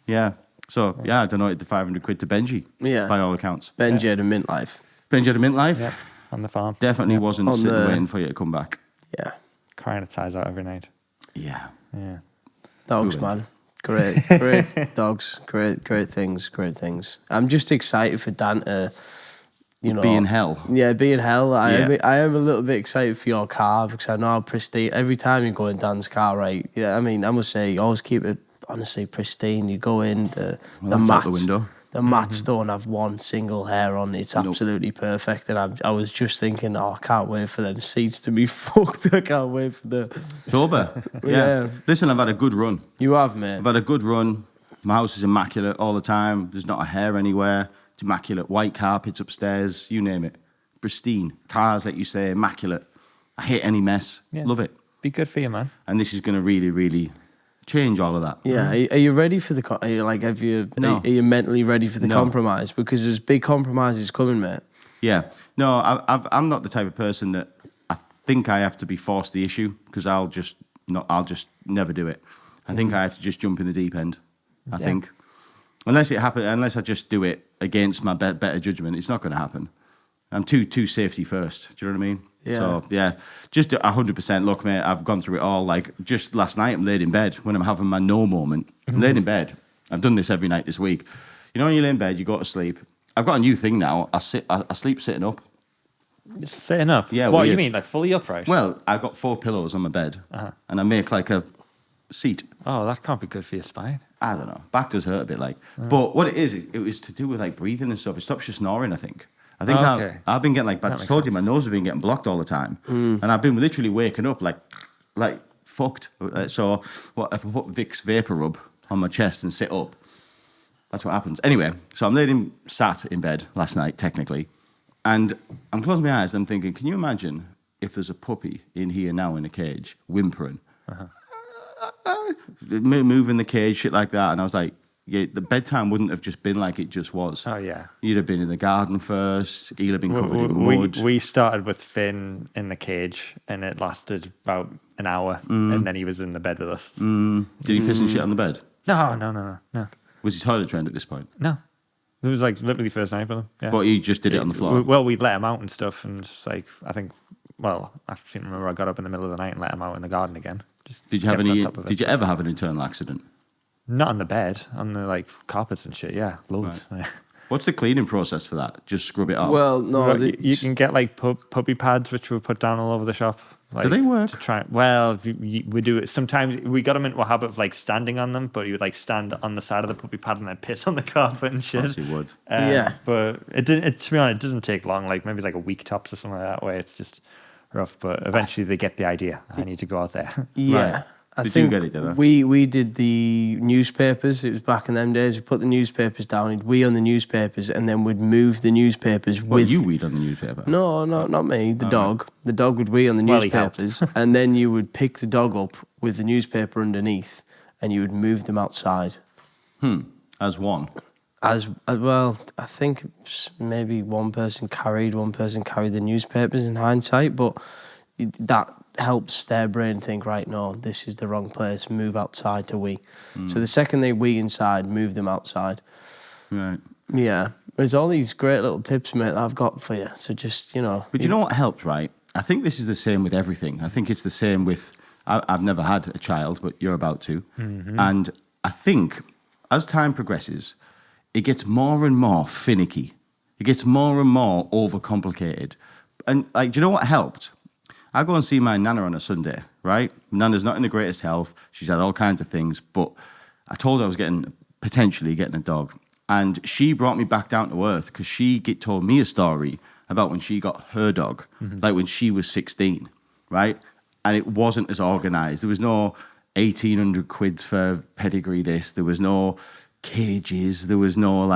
Speaker 2: Yeah. So yeah, I donated the 500 quid to Benji. Yeah. By all accounts.
Speaker 3: Benji had a mint life.
Speaker 2: Benji had a mint life.
Speaker 4: Yeah. On the farm.
Speaker 2: Definitely wasn't sitting waiting for you to come back.
Speaker 3: Yeah.
Speaker 4: Crying its eyes out every night.
Speaker 2: Yeah.
Speaker 3: Dogs, man. Great dogs, great things. I'm just excited for Dan to,
Speaker 2: be in hell.
Speaker 3: Yeah, be in hell. I
Speaker 2: Yeah.
Speaker 3: am a little bit excited for your car because I know how pristine. Every time you go in Dan's car, right? Yeah, I mean, I must say, you always keep it honestly pristine. You go in, the
Speaker 2: that's out the
Speaker 3: mats,
Speaker 2: window.
Speaker 3: the mats don't have one single hair on. It's absolutely perfect. And I was just thinking, I can't wait for them seats to be fucked. I can't wait for the.
Speaker 2: It's over.
Speaker 3: Yeah.
Speaker 2: Listen, I've had a good run.
Speaker 3: You have, mate.
Speaker 2: I've had a good run. My house is immaculate all the time. There's not a hair anywhere. It's immaculate. White carpets upstairs, you name it. Pristine. Cars, like you say, immaculate. I hate any mess.
Speaker 4: Yeah.
Speaker 2: Love it.
Speaker 4: Be good for you, man.
Speaker 2: And this is going to really, really change all of that.
Speaker 3: Yeah, are you ready for the? Are you like?
Speaker 2: No.
Speaker 3: Are you mentally ready for the
Speaker 2: No.
Speaker 3: compromise? Because there's big compromises coming, mate.
Speaker 2: Yeah. No, I'm not the type of person that I think I have to be forced the issue because I'll just never do it. I think I have to just jump in the deep end. I think. Unless I just do it against my better judgment, it's not going to happen. I'm too safety first. Do you know what I mean?
Speaker 3: Yeah.
Speaker 2: So, yeah, just 100%. Look, mate, I've gone through it all. Like, just last night, I'm laid in bed when I'm having my no moment. I'm laid in bed. I've done this every night this week. You know, when you lay in bed, you go to sleep. I've got a new thing now. I sleep sitting up.
Speaker 4: Sitting up?
Speaker 2: Yeah,
Speaker 4: What, you
Speaker 2: weird.
Speaker 4: mean, like fully upright?
Speaker 2: Well, I've got 4 pillows on my bed, and I make like a seat.
Speaker 4: Oh, that can't be good for your spine.
Speaker 2: I don't know. Back does hurt a bit, like. But what it is, it was to do with like breathing and stuff. It stops you snoring, I think.
Speaker 4: Okay.
Speaker 2: I've been getting like, I
Speaker 4: That makes
Speaker 2: told you,
Speaker 4: sense.
Speaker 2: my nose has been getting blocked all the time. And I've been literally waking up like fucked. So what if I put Vicks Vapor Rub on my chest and sit up? That's what happens. Anyway, so I'm sat in bed last night, technically. And I'm closing my eyes and I'm thinking, can you imagine if there's a puppy in here now in a cage, whimpering? Moving the cage, shit like that. And I was like, yeah, the bedtime wouldn't have just been like it just was.
Speaker 4: Oh, yeah.
Speaker 2: You'd have been in the garden first. He'd have been covered in mud.
Speaker 4: We started with Finn in the cage, and it lasted about an hour, and then he was in the bed with us.
Speaker 2: Did he piss and shit on the bed?
Speaker 4: No.
Speaker 2: Was he toilet trained at this point?
Speaker 4: No. It was like literally first night with him. Yeah.
Speaker 2: But he just did it on the floor?
Speaker 4: Well, we let him out and stuff, and it's like, I think, well, I seem to remember I got up in the middle of the night and let him out in the garden again. Just
Speaker 2: Did you have
Speaker 4: kept on
Speaker 2: any?
Speaker 4: top of it.
Speaker 2: Did you ever have an internal accident?
Speaker 4: Not on the bed, on the like carpets and shit. Yeah, loads.
Speaker 2: What's the cleaning process for that? Just scrub it out.
Speaker 3: Well, no,
Speaker 4: Well, you can get like puppy pads, which we put down all over the shop. Like,
Speaker 2: Do they work?
Speaker 4: To try, well, we do it. Sometimes we got him into a habit of like standing on them, but he would like stand on the side of the puppy pad and then piss on the carpet and shit.
Speaker 2: Yes, he would.
Speaker 3: Yeah.
Speaker 4: But it didn't. To be honest, it doesn't take long. Like maybe like a week tops or something like that. Way it's just rough, but eventually they get the idea. I need to go out there.
Speaker 3: Yeah.
Speaker 2: Right.
Speaker 3: I
Speaker 2: Did
Speaker 3: think
Speaker 2: you get it, did I?
Speaker 3: we did the newspapers. It was back in them days. We put the newspapers down. He'd wee on the newspapers, and then we'd move the newspapers
Speaker 2: What,
Speaker 3: with
Speaker 2: you read on the newspaper?
Speaker 3: No, not me. The dog. The dog would wee on the
Speaker 4: Well, he helped.
Speaker 3: newspapers, and then you would pick the dog up with the newspaper underneath, and you would move them outside.
Speaker 2: As one.
Speaker 3: As well, I think maybe one person carried the newspapers in hindsight, but that helps their brain think, right, no, this is the wrong place, move outside to wee. So the second they wee inside, move them outside.
Speaker 2: Right.
Speaker 3: Yeah. There's all these great little tips, mate, that I've got for you. So just,
Speaker 2: But you know what helps, right? I think this is the same with everything. I think it's the same with, I've never had a child, but you're about to. And I think as time progresses, it gets more and more finicky. It gets more and more overcomplicated. And like, do you know what helped? I go and see my Nana on a Sunday, right? Nana's not in the greatest health. She's had all kinds of things, but I told her I was potentially getting a dog. And she brought me back down to earth because she told me a story about when she got her dog, like when she was 16, right? And it wasn't as organised. There was no 1,800 quids for pedigree this. There was no cages. There was no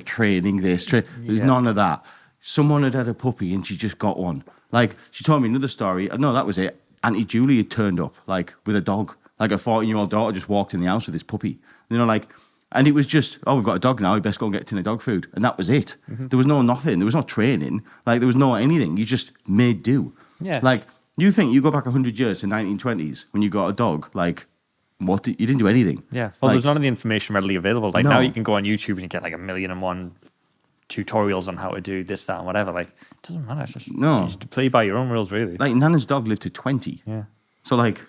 Speaker 2: training this. There was none of that. Someone had a puppy and she just got one. Like, she told me another story. No, that was it. Auntie Julie had turned up, like, with a dog. Like, a 14-year-old daughter just walked in the house with this puppy. And it was just, we've got a dog now, we best go and get a tin of dog food. And that was it. There was no nothing. There was no training. Like, there was no anything. You just made do.
Speaker 4: Yeah.
Speaker 2: Like, you think you go back 100 years to 1920s when you got a dog, like, you didn't do anything.
Speaker 4: Yeah. Well, there's none of the information readily available. Like,
Speaker 2: No.
Speaker 4: now you can go on YouTube and you get like 1,000,001 tutorials on how to do this, that, and whatever. Like, it doesn't matter. It's just,
Speaker 2: No.
Speaker 4: you just play by your own rules, really.
Speaker 2: Like, Nana's dog lived to 20.
Speaker 4: Yeah.
Speaker 2: So, like,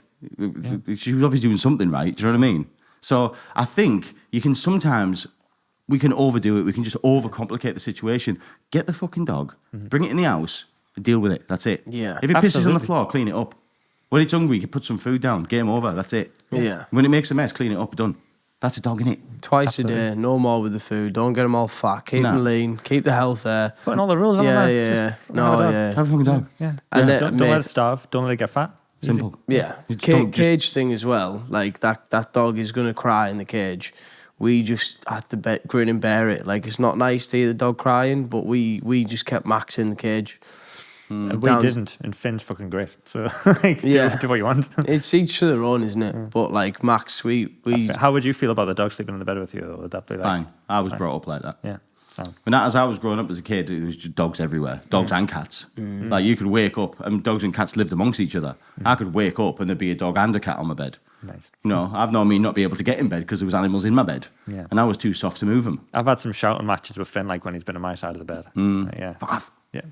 Speaker 2: she was obviously doing something right. Do you know what I mean? So I think we can overdo it. We can just overcomplicate the situation. Get the fucking dog, bring it in the house, and deal with it. That's it.
Speaker 3: Yeah.
Speaker 2: If it pisses on the
Speaker 4: Absolutely.
Speaker 2: floor, clean it up. When it's hungry, you can put some food down. Game over. That's it.
Speaker 3: Yeah.
Speaker 2: When it makes a mess, clean it up. Done. That's a dog, innit?
Speaker 3: Twice a day, no more with the food. Don't get them all fat. Keep them lean. Keep the health there.
Speaker 4: Putting all the rules on
Speaker 3: Yeah,
Speaker 4: them.
Speaker 3: yeah.
Speaker 4: Just
Speaker 3: No,
Speaker 4: have a dog.
Speaker 3: yeah.
Speaker 2: Have a fucking dog.
Speaker 4: Yeah.
Speaker 3: And
Speaker 4: Yeah.
Speaker 3: then,
Speaker 4: Don't let
Speaker 3: mate-
Speaker 4: it starve. Don't let it get fat. Easy.
Speaker 2: Simple.
Speaker 3: Yeah,
Speaker 2: You just don't-
Speaker 3: cage thing as well. Like that dog is gonna cry in the cage. We just had to grin and bear it. Like it's not nice to hear the dog crying, but we just kept Max in the cage.
Speaker 4: And we
Speaker 3: Down-
Speaker 4: didn't, and Finn's fucking great. So like,
Speaker 3: Yeah.
Speaker 4: do what you want.
Speaker 3: It's each to their own, isn't it? But like Max, we
Speaker 4: How would you feel about the dog sleeping in the bed with you? Or would that be like
Speaker 2: Fine. I was brought up like that.
Speaker 4: Yeah, sound.
Speaker 2: As I was growing up as a kid, it was just dogs everywhere, dogs and cats.
Speaker 3: Mm-hmm.
Speaker 2: Like you could wake up, and dogs and cats lived amongst each other. I could wake up and there'd be a dog and a cat on my bed.
Speaker 4: Nice.
Speaker 2: I've known me not be able to get in bed because there was animals in my bed,
Speaker 4: Yeah.
Speaker 2: and I was too soft to move them.
Speaker 4: I've had some shouting matches with Finn, like when he's been on my side of the bed. Yeah.
Speaker 2: Fuck off.
Speaker 4: Yeah.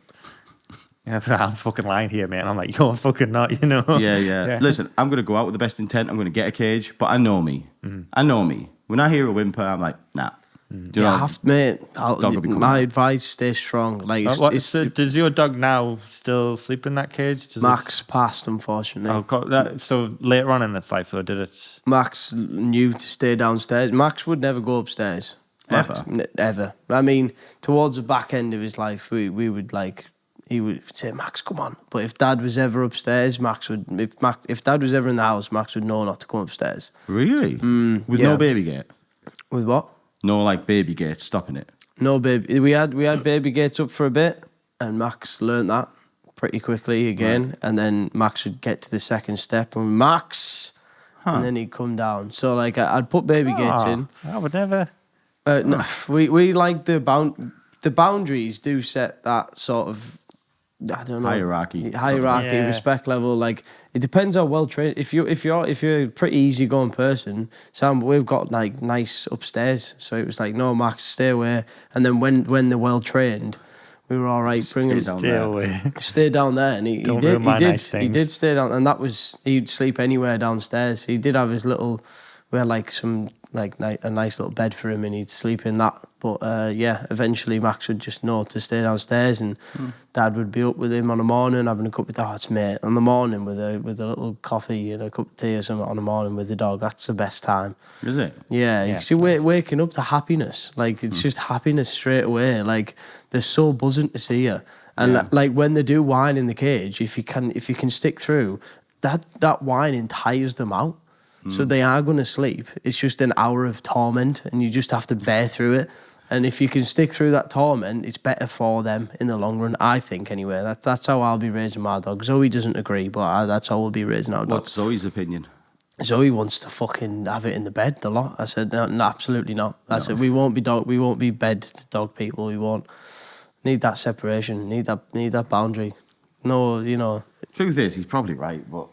Speaker 4: Yeah, but I'm fucking lying here, mate. And I'm like, you're fucking not, you know?
Speaker 2: Yeah. Listen, I'm going to go out with the best intent. I'm going to get a cage, but I know me. I know me. When I hear a whimper, I'm like, nah. Do you know?
Speaker 3: mate.
Speaker 2: Dog will be coming
Speaker 3: My
Speaker 2: out.
Speaker 3: advice: stay strong. Like
Speaker 4: So does your dog now still sleep in that cage? Does
Speaker 3: Max passed, unfortunately.
Speaker 4: so later on in its life, though, did it?
Speaker 3: Max knew to stay downstairs. Max would never go upstairs. Max, ever. I mean, towards the back end of his life, we would like, he would say, Max, come on. But if Dad was ever upstairs, if Dad was ever in the house, Max would know not to come upstairs.
Speaker 2: Really? With
Speaker 3: yeah.
Speaker 2: no baby gate?
Speaker 3: With what?
Speaker 2: No, like baby gate stopping it.
Speaker 3: No baby. We had baby gates up for a bit, and Max learnt that pretty quickly again. Right. And then Max would get to the second step, and Max, and then he'd come down. So like I'd put baby gates in.
Speaker 4: I would never.
Speaker 3: No, we like the boundaries do set that sort of, I don't know,
Speaker 2: Hierarchy,
Speaker 4: Yeah.
Speaker 3: respect level. Like it depends how well trained. If you're a pretty easygoing person, Sam, we've got like nice upstairs, so it was like, no, Max, stay away. And then when they're well trained, we were all right. Bring him
Speaker 2: down
Speaker 4: Stay
Speaker 2: there.
Speaker 4: away.
Speaker 3: stay down there, and he
Speaker 4: Don't
Speaker 3: did.
Speaker 4: ruin my
Speaker 3: He did.
Speaker 4: nice
Speaker 3: He
Speaker 4: things.
Speaker 3: did stay down, and that was he'd sleep anywhere downstairs. He did have his little. We had like some a nice little bed for him, and he'd sleep in that. But eventually Max would just know to stay downstairs, and Dad would be up with him on the morning having a cup of it's mate on the morning with a little coffee and a cup of tea or something on the morning with the dog. That's the best time.
Speaker 2: Is it?
Speaker 3: Yeah,
Speaker 4: Yeah,
Speaker 3: you see,
Speaker 4: it's nice.
Speaker 3: waking up to happiness, like it's just happiness straight away. Like they're so buzzing to see you, and like when they do whine in the cage, if you can stick through, that whining tires them out. So they are going to sleep. It's just an hour of torment, and you just have to bear through it. And if you can stick through that torment, it's better for them in the long run, I think, anyway. That's how I'll be raising my dog. Zoe doesn't agree, but that's how we'll be raising our dog.
Speaker 2: What's Zoe's opinion?
Speaker 3: Zoe wants to fucking have it in the bed a lot. I said, no, absolutely not. I said, we won't be bed dog people. We won't need that separation, need that boundary. No,
Speaker 2: Truth is, he's probably right, but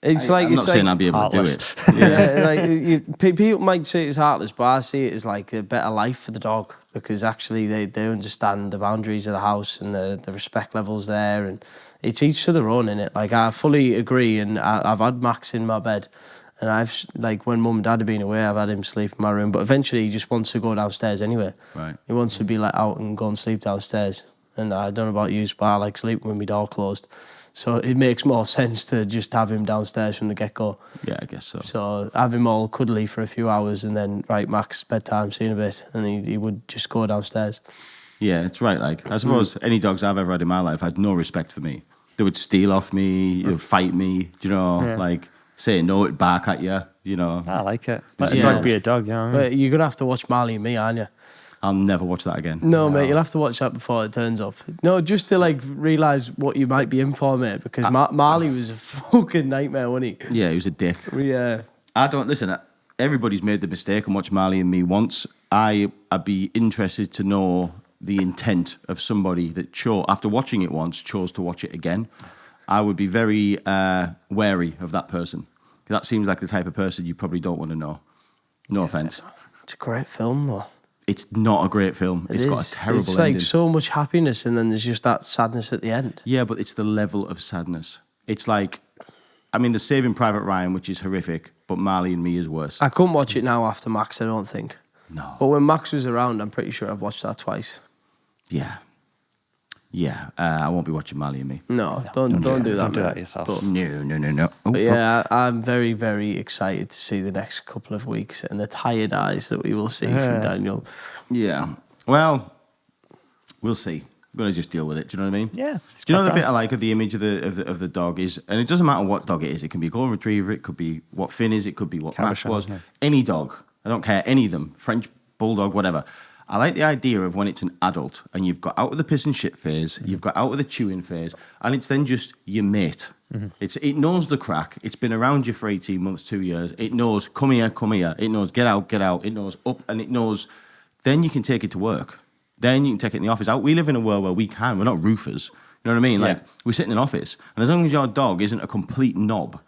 Speaker 3: I'm
Speaker 2: not saying I'll be able
Speaker 4: heartless.
Speaker 2: to do it.
Speaker 3: People might say it's heartless, but I see it as like a better life for the dog, because actually they understand the boundaries of the house and the respect levels there, and it's each to their own in it. Like I fully agree, and I've had Max in my bed, and I've like when Mum and Dad have been away, I've had him sleep in my room, but eventually he just wants to go downstairs anyway.
Speaker 2: Right.
Speaker 3: He wants to be let out and go and sleep downstairs, and I don't know about you, but I like sleeping with my door closed. So it makes more sense to just have him downstairs from the get-go.
Speaker 2: Yeah, I guess so.
Speaker 3: So have him all cuddly for a few hours, and then, right, Max, bedtime, see you in a bit. And he would just go downstairs.
Speaker 2: Yeah, it's right. Like, I suppose any dogs I've ever had in my life had no respect for me. They would steal off me, they would fight me, like say no, it'd bark at you,
Speaker 4: I like it. Let a
Speaker 3: Yeah.
Speaker 4: dog be a dog, you know what I mean?
Speaker 3: But you're going to have to watch Marley and Me, aren't you?
Speaker 2: I'll never watch that again.
Speaker 3: No, mate, you'll have to watch that before it turns up. No, just to, like, realise what you might be in for, mate, because Marley was a fucking nightmare, wasn't he?
Speaker 2: Yeah, he was a dick.
Speaker 3: Yeah.
Speaker 2: I don't listen. Everybody's made the mistake and watched Marley and Me once. I'd be interested to know the intent of somebody that after watching it once, chose to watch it again. I would be very wary of that person. That seems like the type of person you probably don't want to know. No offense.
Speaker 3: It's a great film, though.
Speaker 2: It's not a great film. It's got a terrible
Speaker 3: It's
Speaker 2: ending.
Speaker 3: like so much happiness, and then there's just that sadness at the end.
Speaker 2: Yeah, but it's the level of sadness. It's like, the Saving Private Ryan, which is horrific, but Marley and Me is worse.
Speaker 3: I couldn't watch it now after Max, I don't think.
Speaker 2: No.
Speaker 3: But when Max was around, I'm pretty sure I've watched that twice.
Speaker 2: Yeah. Yeah. I won't be watching Marley and Me.
Speaker 3: No, don't do that,
Speaker 4: Don't do
Speaker 3: mate.
Speaker 4: that yourself.
Speaker 3: But,
Speaker 2: No. Oh,
Speaker 3: but yeah, I'm very, very excited to see the next couple of weeks and the tired eyes that we will see from Daniel.
Speaker 2: Yeah. Well, we'll see. We're gonna just deal with it. Do you know what I mean?
Speaker 4: Yeah.
Speaker 2: Do you know the bit I like of the image of the dog is, and it doesn't matter what dog it is. It can be a golden retriever. It could be what Finn is. It could be what Max
Speaker 4: Cabochon,
Speaker 2: was.
Speaker 4: yeah.
Speaker 2: Any dog. I don't care. Any of them. French bulldog, whatever. I like the idea of when it's an adult and you've got out of the piss and shit phase, you've got out of the chewing phase, and it's then just your mate. It knows the crack. It's been around you for 18 months, 2 years. It knows, come here. It knows, get out. It knows up, and it knows, then you can take it to work. Then you can take it in the office out. We live in a world where we can. We're not roofers. You know what I mean? Like, we sit in an office, and as long as your dog isn't a complete knob,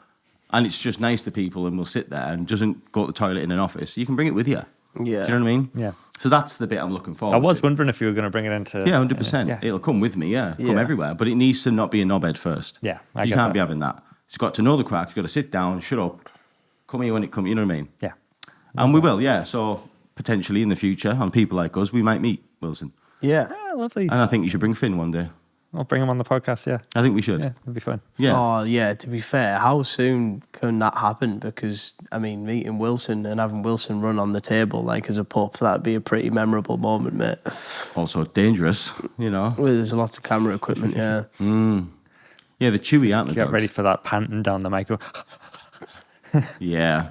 Speaker 2: and it's just nice to people and will sit there and doesn't go to the toilet in an office, you can bring it with you.
Speaker 3: Yeah.
Speaker 2: Do you know what I mean?
Speaker 4: Yeah.
Speaker 2: So that's the bit I'm looking forward
Speaker 4: I was
Speaker 2: to.
Speaker 4: wondering if you were going to bring it into...
Speaker 2: Yeah, 100%.
Speaker 4: Yeah.
Speaker 2: It'll come with me, Come
Speaker 3: Yeah.
Speaker 2: everywhere. But it needs to not be a knobhead first.
Speaker 4: Yeah, I
Speaker 2: You
Speaker 4: get
Speaker 2: can't
Speaker 4: that.
Speaker 2: be having that. It's got to know the crack. You've got to sit down, shut up, come here when it comes, you know what I mean?
Speaker 4: Yeah.
Speaker 2: And we will, yeah. So potentially in the future, on people like us, we might meet Wilson.
Speaker 3: Yeah.
Speaker 4: Ah, lovely.
Speaker 2: And I think you should bring Finn one day.
Speaker 4: I'll bring him on the podcast, yeah.
Speaker 2: I think we should.
Speaker 4: Yeah, it'll be fun.
Speaker 2: Yeah.
Speaker 3: Oh, yeah, to be fair, how soon can that happen? Because, I mean, meeting Wilson and having Wilson run on the table like as a pup, that'd be a pretty memorable moment, mate.
Speaker 2: Also dangerous, you know.
Speaker 3: Well, there's lots of camera equipment, yeah.
Speaker 2: Yeah, the chewy, aren't the
Speaker 4: Get
Speaker 2: dogs?
Speaker 4: ready for that panting down the mic.
Speaker 2: Yeah.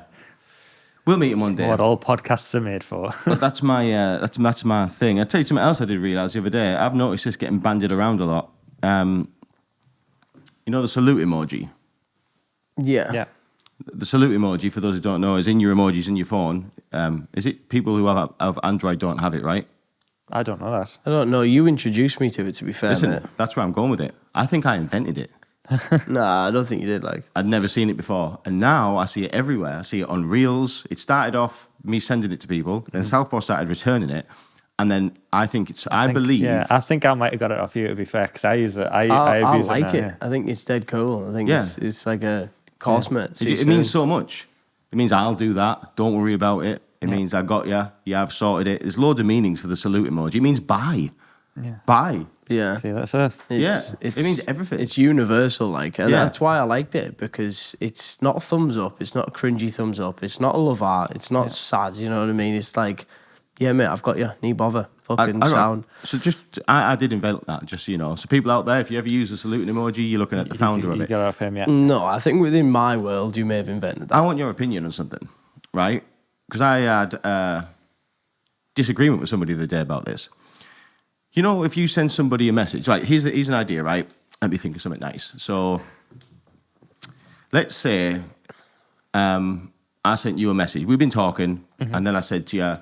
Speaker 2: We'll meet him one day.
Speaker 4: What all podcasts are made for.
Speaker 2: But that's my that's my thing. I'll tell you something else I did realise the other day. I've noticed this getting bandied around a lot. You know the salute emoji?
Speaker 3: Yeah.
Speaker 4: Yeah.
Speaker 2: The salute emoji, for those who don't know, is in your emojis in your phone. Is it people who have Android don't have it, right?
Speaker 4: I don't know that.
Speaker 3: I don't know. You introduced me to it, to be fair,
Speaker 2: Listen,
Speaker 3: mate.
Speaker 2: that's where I'm going with it. I think I invented it.
Speaker 3: Nah, I don't think you did, like.
Speaker 2: I'd never seen it before. And now I see it everywhere. I see it on Reels. It started off me sending it to people. Then Southpaw started returning it. And then I think it's, I believe.
Speaker 4: Yeah, I think I might have got it off you, to be fair, because I use it. I
Speaker 3: I
Speaker 4: abuse
Speaker 3: like
Speaker 4: it.
Speaker 3: it.
Speaker 4: Now, yeah.
Speaker 3: I think it's dead cool. I think
Speaker 2: Yeah.
Speaker 3: it's like a course, mate.
Speaker 2: It means so much. It means I'll do that. Don't worry about it. It means I got you. Yeah, I've sorted it. There's loads of meanings for the salute emoji. It means bye.
Speaker 4: Yeah.
Speaker 2: Bye.
Speaker 3: Yeah.
Speaker 4: See, that's it.
Speaker 2: It means everything.
Speaker 3: It's universal, like, and
Speaker 2: Yeah.
Speaker 3: that's why I liked it, because it's not a thumbs up, it's not a cringy thumbs up, it's not a love art, it's not sad. You know what I mean? It's like, yeah, mate, I've got you. Need bother. Fucking sound.
Speaker 2: So I did invent that, just so you know. So people out there, if you ever use a saluting emoji, you're looking at the founder of
Speaker 4: You
Speaker 2: it.
Speaker 4: got it off him, yeah.
Speaker 3: No, I think within my world, you may have invented that.
Speaker 2: I want your opinion on something, right? Because I had a disagreement with somebody the other day about this. You know, if you send somebody a message, right, here's an idea, right? Let me think of something nice. So let's say I sent you a message. We've been talking, and then I said to you,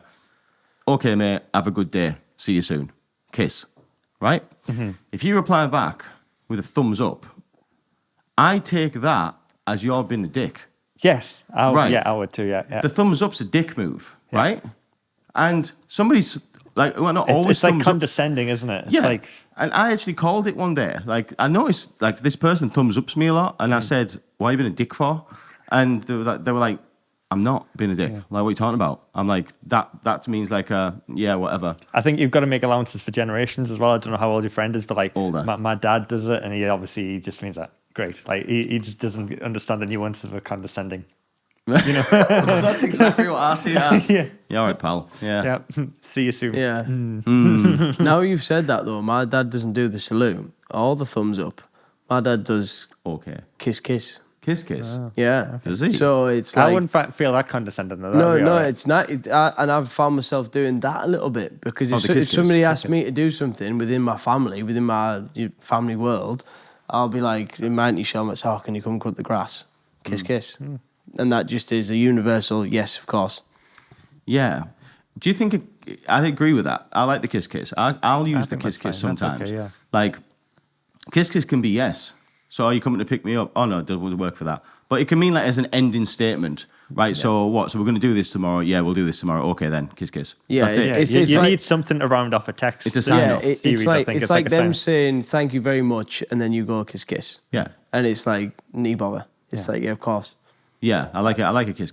Speaker 2: okay, mate, have a good day. See you soon. Kiss, right? If you reply back with a thumbs up, I take that as you're being a dick.
Speaker 4: Yes.
Speaker 2: Right.
Speaker 4: Yeah, I would too, yeah.
Speaker 2: The thumbs up's a dick move, right? And somebody's like, well, not always
Speaker 4: It's like
Speaker 2: thumbs up.
Speaker 4: condescending, isn't it? It's
Speaker 2: Yeah.
Speaker 4: like,
Speaker 2: And I actually called it one day. Like, I noticed, like, this person thumbs ups me a lot, and I said, "Why are you being a dick for?" And they were like, "I'm not being a dick. Like, what are you talking about?" I'm like, that means like, yeah, whatever.
Speaker 4: I think you've got to make allowances for generations as well. I don't know how old your friend is, but like,
Speaker 2: Older.
Speaker 4: my dad does it, and he just means that. Great. Like, he just doesn't understand the nuance of a condescending. You know?
Speaker 2: That's exactly what I see.
Speaker 4: Yeah.
Speaker 2: Yeah, all right, pal. Yeah.
Speaker 4: Yeah. See you soon.
Speaker 3: Yeah. Now you've said that, though, my dad doesn't do the salute or the thumbs up. My dad does
Speaker 2: Okay.
Speaker 3: kiss, kiss.
Speaker 2: Kiss, kiss.
Speaker 3: Yeah.
Speaker 2: Does he?
Speaker 3: So it's like...
Speaker 4: I wouldn't feel that condescending. Though.
Speaker 3: No,
Speaker 4: That'd be all right.
Speaker 3: it's not. And I've found myself doing that a little bit, because
Speaker 2: Oh,
Speaker 3: if,
Speaker 2: the kiss,
Speaker 3: if somebody
Speaker 2: kiss.
Speaker 3: asks me to do something within my family, within my family world, I'll be like, in my auntie show, it's, "Oh, can you come cut the grass?" Kiss, kiss. And that just is a universal yes, of course.
Speaker 2: Yeah. Do you think I agree with that? I like the kiss kiss. I'll use the
Speaker 4: think
Speaker 2: kiss
Speaker 4: that's
Speaker 2: kiss
Speaker 4: fine. That's
Speaker 2: sometimes.
Speaker 4: okay, yeah.
Speaker 2: Like kiss kiss can be yes. So are you coming to pick me up? Oh no, it doesn't work for that. But it can mean like as an ending statement, right? So what? So we're going to do this tomorrow. Yeah, we'll do this tomorrow. Okay then, kiss kiss.
Speaker 3: Yeah,
Speaker 2: That's it.
Speaker 3: it's-
Speaker 4: You
Speaker 3: like-
Speaker 4: need something to round off a text.
Speaker 2: It's a sign
Speaker 3: Yeah,
Speaker 2: off.
Speaker 3: it's
Speaker 4: series, I
Speaker 3: like
Speaker 4: think.
Speaker 3: it's like
Speaker 4: a
Speaker 3: them
Speaker 4: sign.
Speaker 3: saying thank you very much, and then you go kiss, kiss.
Speaker 2: Yeah.
Speaker 3: And it's like, knee bother. It's like, yeah, of course.
Speaker 2: Yeah, I like it. I like a kiss.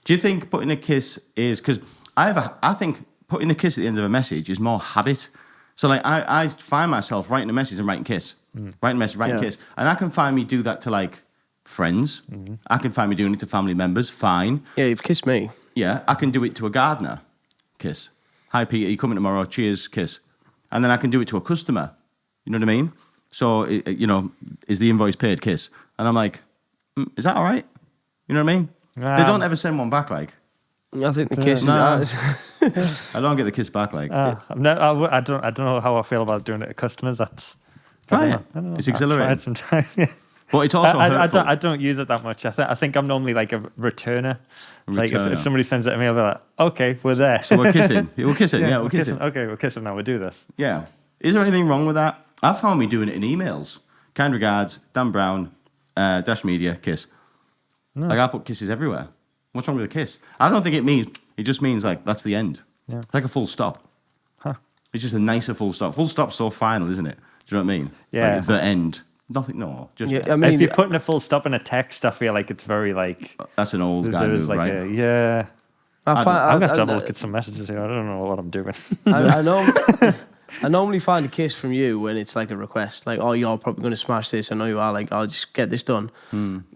Speaker 2: Do you think putting a kiss is because I think putting a kiss at the end of a message is more habit. So like I find myself writing a message and writing kiss, writing a message, writing kiss, and I can find me do that to like friends. I can find me doing it to family members. Fine.
Speaker 3: Yeah, you've kissed me.
Speaker 2: Yeah, I can do it to a gardener. Kiss. Hi Peter, you coming tomorrow? Cheers. Kiss. And then I can do it to a customer. You know what I mean? So is the invoice paid? Kiss. And I'm like, is that all right? You know what I mean? They don't ever send one back like.
Speaker 3: I think the kiss is...
Speaker 2: I don't get the kiss back like.
Speaker 4: I don't know how I feel about doing it to customers. That's
Speaker 2: Try it. It's exhilarating.
Speaker 4: I've tried sometimes. Yeah.
Speaker 2: But it's also hurtful.
Speaker 4: I don't use it that much. I think I'm normally like a returner. Like if somebody sends it to me, I'll be like, okay, we're there.
Speaker 2: So we're kissing. We're kissing. Yeah, we're kissing.
Speaker 4: Okay, we're kissing now. We do this.
Speaker 2: Yeah. Is there anything wrong with that? I found me doing it in emails. Kind regards, Dan Brown, Dash Media, kiss. No. Like I put kisses everywhere. What's wrong with a kiss? I don't think it means. It just means like that's the end.
Speaker 4: Yeah.
Speaker 2: It's like a full stop.
Speaker 4: Huh.
Speaker 2: It's just a nicer full stop. Full stop's so final, isn't it? Do you know what I mean?
Speaker 4: Yeah.
Speaker 2: Like the end. Nothing. No. Just.
Speaker 3: Yeah, I mean,
Speaker 4: if you're putting a full stop in a text, I feel like it's very like.
Speaker 2: That's an old guy move,
Speaker 4: like
Speaker 2: right?
Speaker 4: Yeah.
Speaker 3: I'm
Speaker 4: gonna have to have a look at some messages here. I don't know what I'm doing.
Speaker 3: I know. I normally find a kiss from you when it's like a request, like, "Oh, you're probably going to smash this." I know you are. Like, "I'll just get this done."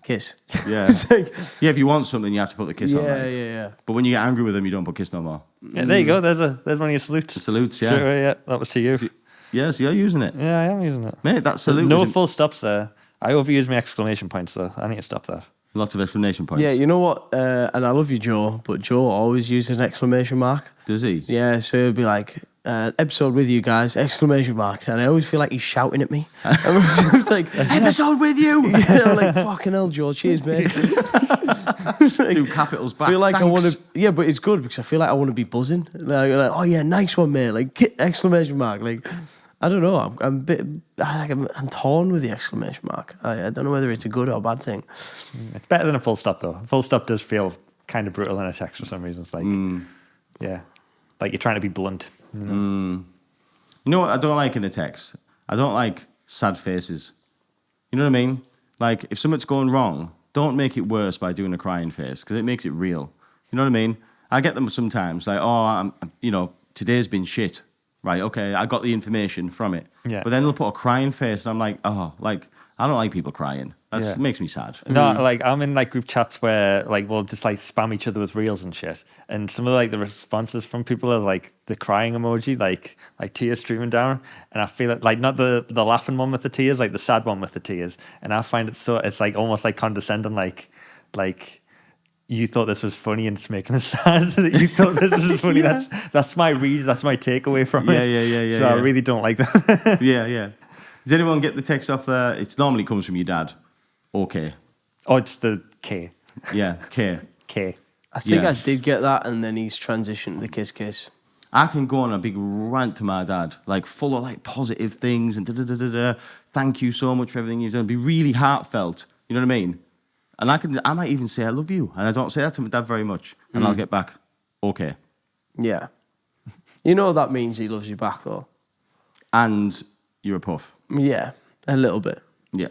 Speaker 3: Kiss.
Speaker 2: Yeah.
Speaker 3: It's like,
Speaker 2: Yeah. If you want something, you have to put the kiss on. Like.
Speaker 3: Yeah.
Speaker 2: But when you get angry with them, you don't put kiss no more.
Speaker 4: Yeah, there you go. There's one of your salutes.
Speaker 2: The salutes, yeah.
Speaker 4: Straight away, yeah, that was to you.
Speaker 2: Yes, you're using it.
Speaker 4: Yeah, I am using it.
Speaker 2: Mate, that salute.
Speaker 4: No
Speaker 2: was
Speaker 4: full stops there. I overuse my exclamation points though. I need to stop that.
Speaker 2: lots of exclamation points.
Speaker 3: Yeah, you know what? And I love you, Joe, but Joe always uses an exclamation mark.
Speaker 2: Does he?
Speaker 3: Yeah, so he'll be like, episode with you guys, exclamation mark. And I always feel like he's shouting at me. It's like, episode with you! Yeah, I'm like, fucking hell, Joe, cheers, mate.
Speaker 2: Do capitals back.
Speaker 3: I feel like
Speaker 2: Thanks.
Speaker 3: I want to, yeah, but it's good because I feel like I want to be buzzing. Like, oh yeah, nice one, mate. Like, exclamation mark. Like, I don't know. I'm a bit, I'm torn with the exclamation mark. I don't know whether it's a good or bad thing.
Speaker 4: It's better than a full stop though. A full stop does feel kind of brutal in a text for some reason. It's like, yeah, like you're trying to be blunt. You know?
Speaker 2: You know what I don't like in a text? I don't like sad faces. You know what I mean? Like, if something's going wrong, don't make it worse by doing a crying face, because it makes it real. You know what I mean? I get them sometimes, like, oh, today's been shit. Right, okay, I got the information from it.
Speaker 4: Yeah.
Speaker 2: But then they'll put a crying face, and I'm like, oh, like, I don't like people crying. That makes me sad.
Speaker 4: No, like I'm in like group chats where like we'll just like spam each other with reels and shit, and some of like the responses from people are like the crying emoji, like tears streaming down, and I feel it like not the laughing one with the tears, like the sad one with the tears, and I find it so it's like almost like condescending, like you thought this was funny and it's making us sad that you thought this was funny. That's my read, that's my takeaway from it.
Speaker 2: Yeah.
Speaker 4: So I really don't like that.
Speaker 2: Yeah. Does anyone get the text off there? It normally comes from your dad. Okay.
Speaker 4: Oh, it's the K.
Speaker 2: Yeah, K.
Speaker 4: K.
Speaker 3: I think
Speaker 2: Yeah.
Speaker 3: I did get that, and then he's transitioned to the kiss.
Speaker 2: I can go on a big rant to my dad, like full of like positive things and da-da-da-da-da. Thank you so much for everything you've done. Be really heartfelt. You know what I mean? And I might even say I love you, and I don't say that to my dad very much. And I'll get back, okay.
Speaker 3: Yeah. You know that means he loves you back, though.
Speaker 2: And you're a puff.
Speaker 3: Yeah, a little bit.
Speaker 2: Yeah.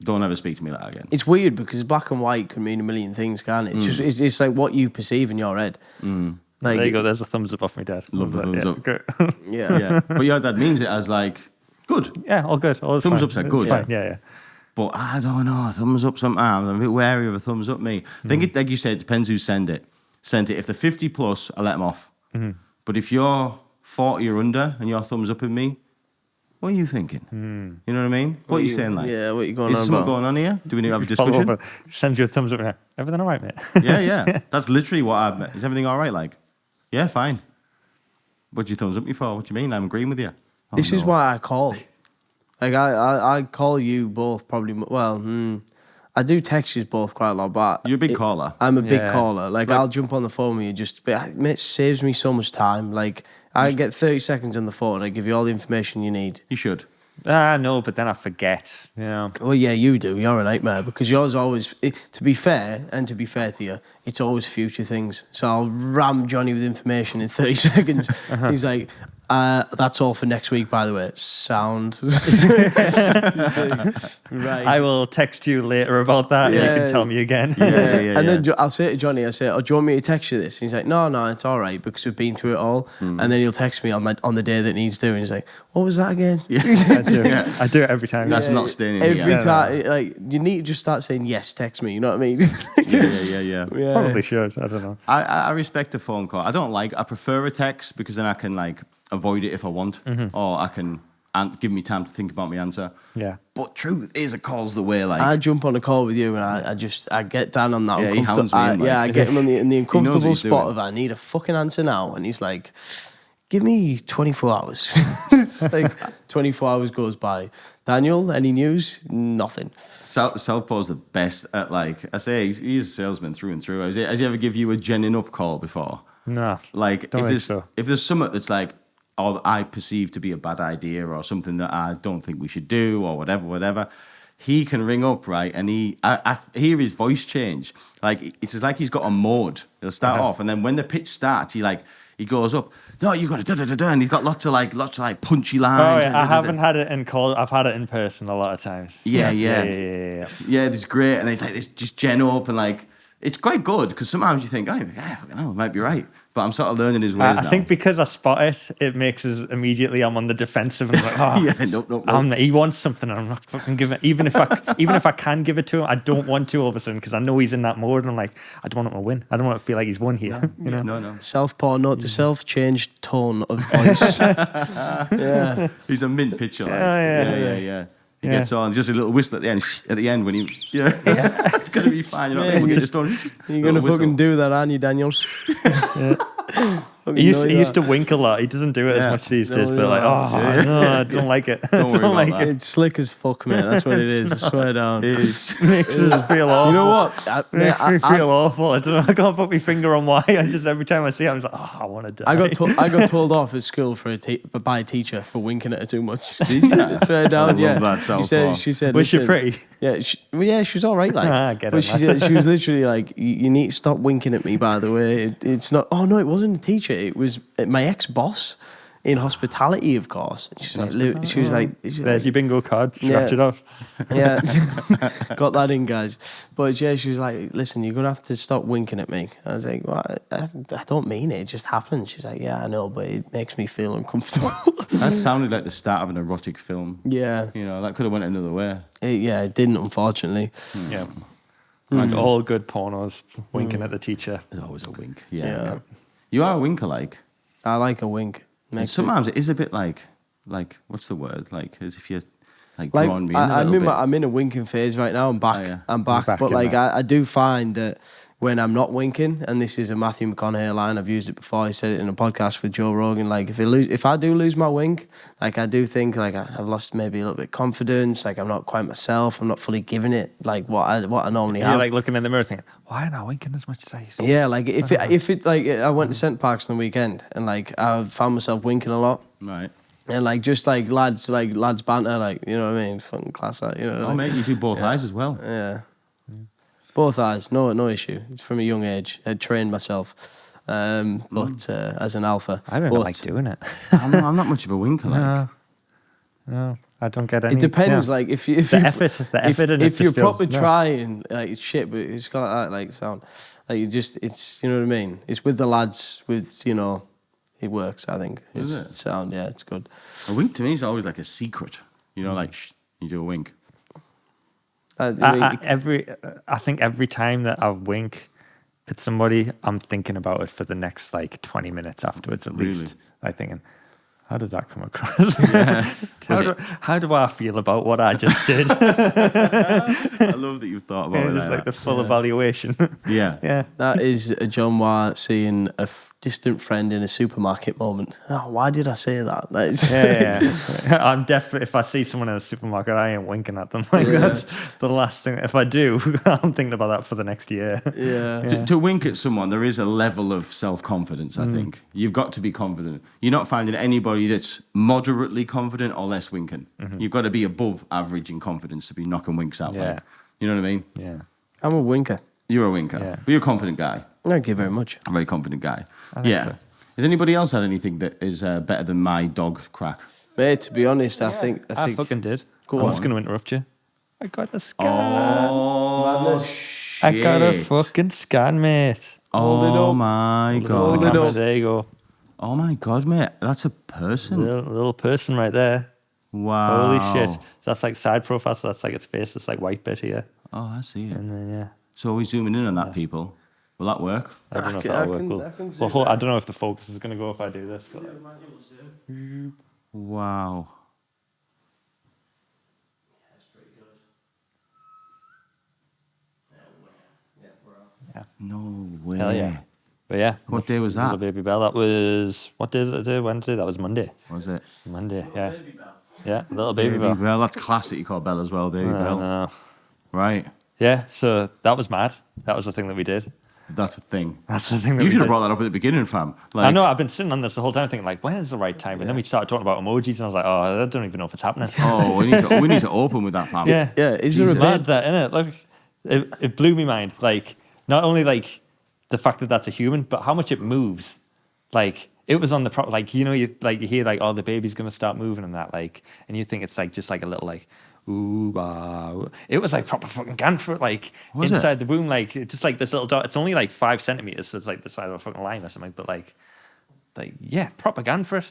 Speaker 2: Don't ever speak to me like that again.
Speaker 3: It's weird because black and white can mean a million things, can't it? It's just it's like what you perceive in your head. Like,
Speaker 4: There you go. There's a thumbs up off my dad.
Speaker 2: Love the thumbs up.
Speaker 4: Great.
Speaker 3: Yeah.
Speaker 2: Yeah. But your dad means it as like, good.
Speaker 4: Yeah, all good. All
Speaker 2: Thumbs
Speaker 4: fine.
Speaker 2: ups are good.
Speaker 4: It's fine. Yeah.
Speaker 2: But I don't know, thumbs up sometimes. I'm a bit wary of a thumbs up, me. I think, it, like you said, it depends who send it. If they're 50 plus, I let them off. But if you're 40 or under and you're thumbs up in me, what are you thinking? You know what I mean? What are you saying, like?
Speaker 3: Yeah, what are you going
Speaker 2: Is
Speaker 3: on
Speaker 2: something
Speaker 3: about?
Speaker 2: going on here? Do we need to have a
Speaker 4: Follow
Speaker 2: discussion?
Speaker 4: up, sends you a thumbs up. Yeah. Everything all right, mate?
Speaker 2: Yeah. That's literally what I've... Is everything all right, like? Yeah, fine. What'd you thumbs up me for? What do you mean? I'm agreeing with you. Oh,
Speaker 3: This is
Speaker 2: no.
Speaker 3: why I call. Like, I call you both probably... Well, I do text you both quite a lot, but...
Speaker 2: You're a big caller.
Speaker 3: I'm a big
Speaker 4: Yeah.
Speaker 3: caller. Like, I'll jump on the phone with you just... But it saves me so much time. Like, I get 30 seconds on the phone and I give you all the information you need.
Speaker 2: You should.
Speaker 4: No, but then I forget. You know.
Speaker 3: Well, yeah, you do. You're a nightmare because yours always... To be fair, and to be fair to you, it's always future things. So I'll ram Johnny with information in 30 seconds. He's like... That's all for next week, by the way. Sound. Right.
Speaker 4: I will text you later about that.
Speaker 3: Yeah.
Speaker 4: You can tell me again.
Speaker 3: And then I'll say to Johnny, I say, "Oh, do you want me to text you this?" And he's like, "No, it's all right because we've been through it all." And then he'll text me on the day that it needs to, and he's like, "What was that again?"
Speaker 4: I do it every time.
Speaker 2: That's not staying in
Speaker 3: Every
Speaker 2: the
Speaker 3: time. Like, you need to just start saying yes. Text me. You know what I mean?
Speaker 2: Yeah.
Speaker 4: Probably should. I don't know.
Speaker 2: I respect a phone call. I prefer a text because then I can like avoid it if I want, or I can give me time to think about my answer.
Speaker 4: Yeah.
Speaker 2: But truth is, a call's the way. Like
Speaker 3: I jump on a call with you and I get down on that
Speaker 2: Yeah, he
Speaker 3: uncomfortable.
Speaker 2: hounds me in, like.
Speaker 3: I get him in the uncomfortable
Speaker 2: he's
Speaker 3: spot
Speaker 2: doing.
Speaker 3: of I need a fucking answer now, and he's like, "Give me 24 hours." It's like 24 hours goes by. Daniel, any news? Nothing.
Speaker 2: Southpaw's the best at like I say. He's a salesman through and through. Has he ever give you a genning up call before?
Speaker 4: No.
Speaker 2: Like
Speaker 4: Don't
Speaker 2: if
Speaker 4: think
Speaker 2: there's
Speaker 4: so.
Speaker 2: something that's like, or I perceive to be a bad idea or something that I don't think we should do or whatever, he can ring up, right? And I hear his voice change. Like it's like he's got a mode. He'll start off, and then when the pitch starts, he goes up. No, you got to da, and he's got lots of punchy
Speaker 4: Oh,
Speaker 2: lines.
Speaker 4: yeah. I haven't had it in call. I've had it in person a lot of times.
Speaker 2: Yeah.
Speaker 4: Yeah.
Speaker 2: Yeah, it's great, and it's like this just gen up, and like it's quite good because sometimes you think, oh, yeah, fucking hell, it might be right. But I'm sort of learning his ways now.
Speaker 4: I think because I spot it, it makes us immediately. I'm on the defensive and I'm like,
Speaker 2: nope.
Speaker 4: He wants something, and I'm not fucking giving. Even if I can give it to him, I don't want to all of a sudden because I know he's in that mode, and I'm like, I don't want him to win. I don't want to feel like he's won here. You know?
Speaker 2: No.
Speaker 3: Southpaw, note to self, changed tone of voice. Yeah.
Speaker 2: He's a mint pitcher. Like.
Speaker 4: Yeah.
Speaker 2: He gets on just a little whistle at the end when he it's gonna be fine. You know what I mean?
Speaker 3: You're gonna fucking do that, aren't you, Daniel?
Speaker 4: He used to wink a lot. He doesn't do it as much these days. But no, I don't like it.
Speaker 2: Don't worry about that.
Speaker 3: It's slick as fuck, man. That's what it is. I swear down.
Speaker 2: It is.
Speaker 4: Makes us feel awful.
Speaker 3: You know what?
Speaker 4: Makes me feel awful. I don't know. I can't put my finger on why. I just every time I see it, I'm just like, I want to die.
Speaker 3: I got told off at school by a teacher for winking at her too much.
Speaker 2: Did you?
Speaker 3: I swear down.
Speaker 2: I love that, Southpaw.
Speaker 3: She said,
Speaker 4: Was she
Speaker 3: "Listen."
Speaker 4: pretty?
Speaker 3: Yeah, she was all right. Like,
Speaker 4: I get
Speaker 3: but
Speaker 4: it,
Speaker 3: she was literally like, "You need to stop winking at me." By the way, it's not. Oh no, it wasn't a teacher. It was my ex-boss in hospitality, of course. And she was like,
Speaker 4: There's your bingo card. Scratch it off.
Speaker 3: Yeah, got that in, guys. But yeah, she was like, "Listen, you're gonna have to stop winking at me." I was like, "Well, I don't mean it. It just happens." She's like, "Yeah, I know, but it makes me feel uncomfortable."
Speaker 2: That sounded like the start of an erotic film.
Speaker 3: Yeah,
Speaker 2: You know, that could have went another way.
Speaker 3: it didn't, unfortunately.
Speaker 4: Yeah. Like all good pornos, winking at the teacher.
Speaker 2: There's always a wink. Yeah. You are a winker, like.
Speaker 3: I like a wink.
Speaker 2: And sometimes it is a bit like what's the word? Like as if you're like drawing me in a little bit.
Speaker 3: I'm in a winking phase right now. I'm back.
Speaker 2: Oh, yeah.
Speaker 3: I'm back.
Speaker 4: Back
Speaker 3: But
Speaker 4: in
Speaker 3: like
Speaker 4: that.
Speaker 3: I do find that when I'm not winking, and this is a Matthew McConaughey line, I've used it before. He said it in a podcast with Joe Rogan. Like if I do lose my wink, like I do think like I've lost maybe a little bit of confidence. Like I'm not quite myself. I'm not fully giving it like what I normally
Speaker 4: You're
Speaker 3: have.
Speaker 4: like looking in the mirror thinking, why am I winking as much as I used to?
Speaker 3: Yeah, like if it's like I went to St. Parks on the weekend, and like I found myself winking a lot.
Speaker 2: Right.
Speaker 3: And like just like lads banter, like, you know what I mean, fucking class that, you know.
Speaker 2: Oh,
Speaker 3: like,
Speaker 2: mate, you do both eyes as well.
Speaker 3: yeah, both eyes, no issue. It's from a young age. I trained myself, but as an alpha.
Speaker 4: I don't
Speaker 3: but
Speaker 4: like doing it.
Speaker 2: I'm not much of a winker, like.
Speaker 4: No, I don't get any.
Speaker 3: it depends,
Speaker 4: yeah.
Speaker 3: like if
Speaker 4: The effort in it
Speaker 3: if you're
Speaker 4: just feels-
Speaker 3: proper
Speaker 4: no.
Speaker 3: trying, like it's shit, but it's got that like sound, like it's you know what I mean. It's with the lads, with you know, it works. I think it's
Speaker 2: Is it?
Speaker 3: sound. Yeah, it's good.
Speaker 2: A wink to me is always like a secret. You know, like you do a wink.
Speaker 3: I
Speaker 4: I think every time that I wink at somebody, I'm thinking about it for the next like 20 minutes afterwards at
Speaker 2: Really?
Speaker 4: least. Like thinking, how did that come across? How do I feel about what I just did?
Speaker 2: I love that you've thought about it
Speaker 4: It's like the
Speaker 2: that.
Speaker 4: full evaluation.
Speaker 2: Yeah.
Speaker 4: Yeah.
Speaker 3: That is a John Wah seeing a distant friend in a supermarket moment. Oh, why did I say that?
Speaker 4: Yeah. I'm definitely, if I see someone in a supermarket, I ain't winking at them. Like that's the last thing. If I do, I'm thinking about that for the next year.
Speaker 3: Yeah.
Speaker 2: To wink at someone, there is a level of self-confidence, I think. You've got to be confident. You're not finding anybody that's moderately confident or less winking. You've got to be above average in confidence to be knocking winks out.
Speaker 4: Yeah.
Speaker 2: Like, you know what I mean?
Speaker 4: Yeah.
Speaker 3: I'm a winker.
Speaker 2: You're a winker.
Speaker 4: Yeah.
Speaker 2: But you're a confident guy.
Speaker 3: Thank you very much.
Speaker 2: A very confident guy.
Speaker 4: think
Speaker 2: Yeah.
Speaker 4: so.
Speaker 2: Has anybody else had anything that is better than my dog crack?
Speaker 3: Mate, to be honest, I think
Speaker 4: I fucking did.
Speaker 3: Go
Speaker 4: I'm
Speaker 3: on.
Speaker 4: just going to interrupt you. I got a scan.
Speaker 2: Oh, shit.
Speaker 4: I got a fucking scan, mate.
Speaker 2: Oh, my God.
Speaker 4: There you go.
Speaker 2: Oh, my God, mate. That's a person.
Speaker 4: Little person right there.
Speaker 2: Wow.
Speaker 4: Holy shit. So that's like side profile, so that's like its face, it's like white bit here.
Speaker 2: Oh, I see it.
Speaker 4: And then, yeah.
Speaker 2: So are we zooming in on that, people? Will that work?
Speaker 4: I don't know if
Speaker 3: I
Speaker 4: that'll
Speaker 3: can-
Speaker 4: work.
Speaker 3: I can
Speaker 4: Well,
Speaker 3: zoom
Speaker 4: I don't know if the focus is going to go if I do this. But
Speaker 2: Wow. No way.
Speaker 4: hell yeah. But yeah.
Speaker 2: What day was that?
Speaker 4: Little baby Bell. That was, what day did I do? Wednesday? That was Monday.
Speaker 2: Was it?
Speaker 4: Monday, yeah. Yeah, little baby Bell.
Speaker 2: Bell. That's classic. You call Bell as well, Baby
Speaker 4: I
Speaker 2: Bell.
Speaker 4: know.
Speaker 2: Right.
Speaker 4: Yeah, so that was mad. That was the thing that we did.
Speaker 2: That's a thing.
Speaker 4: That's the thing that
Speaker 2: You
Speaker 4: we
Speaker 2: should have
Speaker 4: did.
Speaker 2: brought that up at the beginning, fam. Like,
Speaker 4: I know, I've been sitting on this the whole time thinking, like, when is the right time? And then we started talking about emojis, and I was like, oh, I don't even know if it's happening.
Speaker 2: Oh, we need to open with that, fam.
Speaker 4: Yeah.
Speaker 3: Yeah, is there a
Speaker 2: Jesus.
Speaker 3: bed?
Speaker 4: Mad that, innit? Look, it blew me mind. Like, not only, like, the fact that that's a human, but how much it moves. Like, it was on the, like, you know, you hear, like, oh, the baby's going to start moving and that, like, and you think it's, like, just, like, a little, like, ooh, wow. It was like proper fucking Ganford, like
Speaker 2: Was
Speaker 4: inside
Speaker 2: it?
Speaker 4: the womb, like it's just like this little dot. It's only like 5 centimeters, so it's like the size of a fucking lime or something. But like yeah, proper Ganford.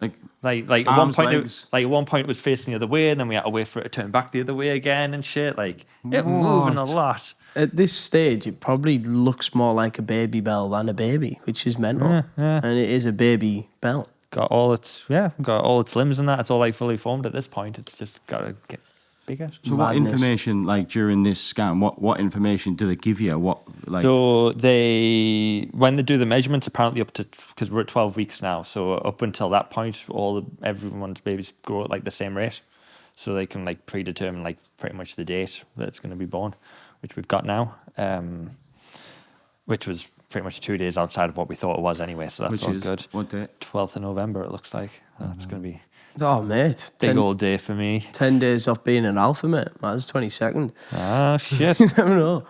Speaker 2: Like,
Speaker 4: Like
Speaker 2: Arms,
Speaker 4: at
Speaker 2: legs.
Speaker 4: one point it was facing the other way, and then we had to wait for it to turn back the other way again and shit. Like it moving a
Speaker 2: What?
Speaker 4: lot.
Speaker 3: At this stage, it probably looks more like a baby bell than a baby, which is mental.
Speaker 4: Yeah, yeah.
Speaker 3: And it is a baby bell.
Speaker 4: Got all its limbs and that. It's all like fully formed at this point. It's just got to get bigger.
Speaker 2: so what
Speaker 3: Madness.
Speaker 2: information, like during this scan, what information do they give you? What, like,
Speaker 4: So when they do the measurements, apparently up to, because we're at 12 weeks now, so up until that point, everyone's babies grow at like the same rate, so they can like predetermine like pretty much the date that it's going to be born, which we've got now, which was pretty much 2 days outside of what we thought it was anyway. So that's
Speaker 2: which
Speaker 4: all
Speaker 2: is
Speaker 4: good.
Speaker 2: what date?
Speaker 4: 12th of November, it looks like. That's going to be
Speaker 3: Oh, mate.
Speaker 4: a big old day for me.
Speaker 3: 10 days off being an alpha, mate. That's 22nd.
Speaker 4: Oh shit.
Speaker 3: You never know.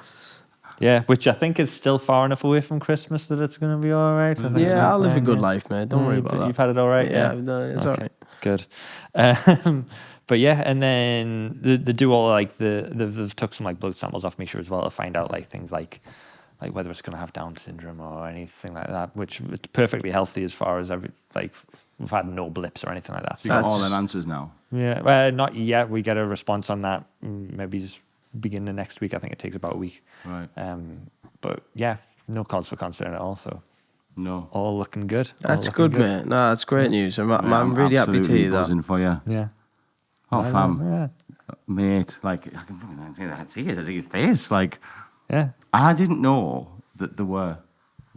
Speaker 4: Yeah, which I think is still far enough away from Christmas that it's going to be all right. I think
Speaker 3: Yeah,
Speaker 4: so.
Speaker 3: I'll live a good
Speaker 4: Yeah.
Speaker 3: life, mate. Don't worry about that.
Speaker 4: You've had it all right?
Speaker 3: Yeah, no, it's all right.
Speaker 4: Good. But yeah, and then they do all like they've took some like blood samples off Misha as well to find out like things like whether it's going to have Down syndrome or anything like that, which it's perfectly healthy as far as we've had no blips or anything like that.
Speaker 2: So you got all
Speaker 3: That's-
Speaker 2: them answers now.
Speaker 4: Yeah, well, not yet. We get a response on that maybe just beginning of next week. I think it takes about a week.
Speaker 2: Right.
Speaker 4: But yeah, no cause for concern at all. So
Speaker 2: No.
Speaker 4: all looking good. All
Speaker 3: That's
Speaker 4: looking
Speaker 3: good, mate. No, that's great news. I'm really happy to
Speaker 2: absolutely
Speaker 3: hear that.
Speaker 2: buzzing for you.
Speaker 4: Yeah.
Speaker 2: Oh, fam.
Speaker 4: Yeah.
Speaker 2: Mate, like, I can see it. I see his face. Like,
Speaker 4: Yeah.
Speaker 2: I didn't know that they were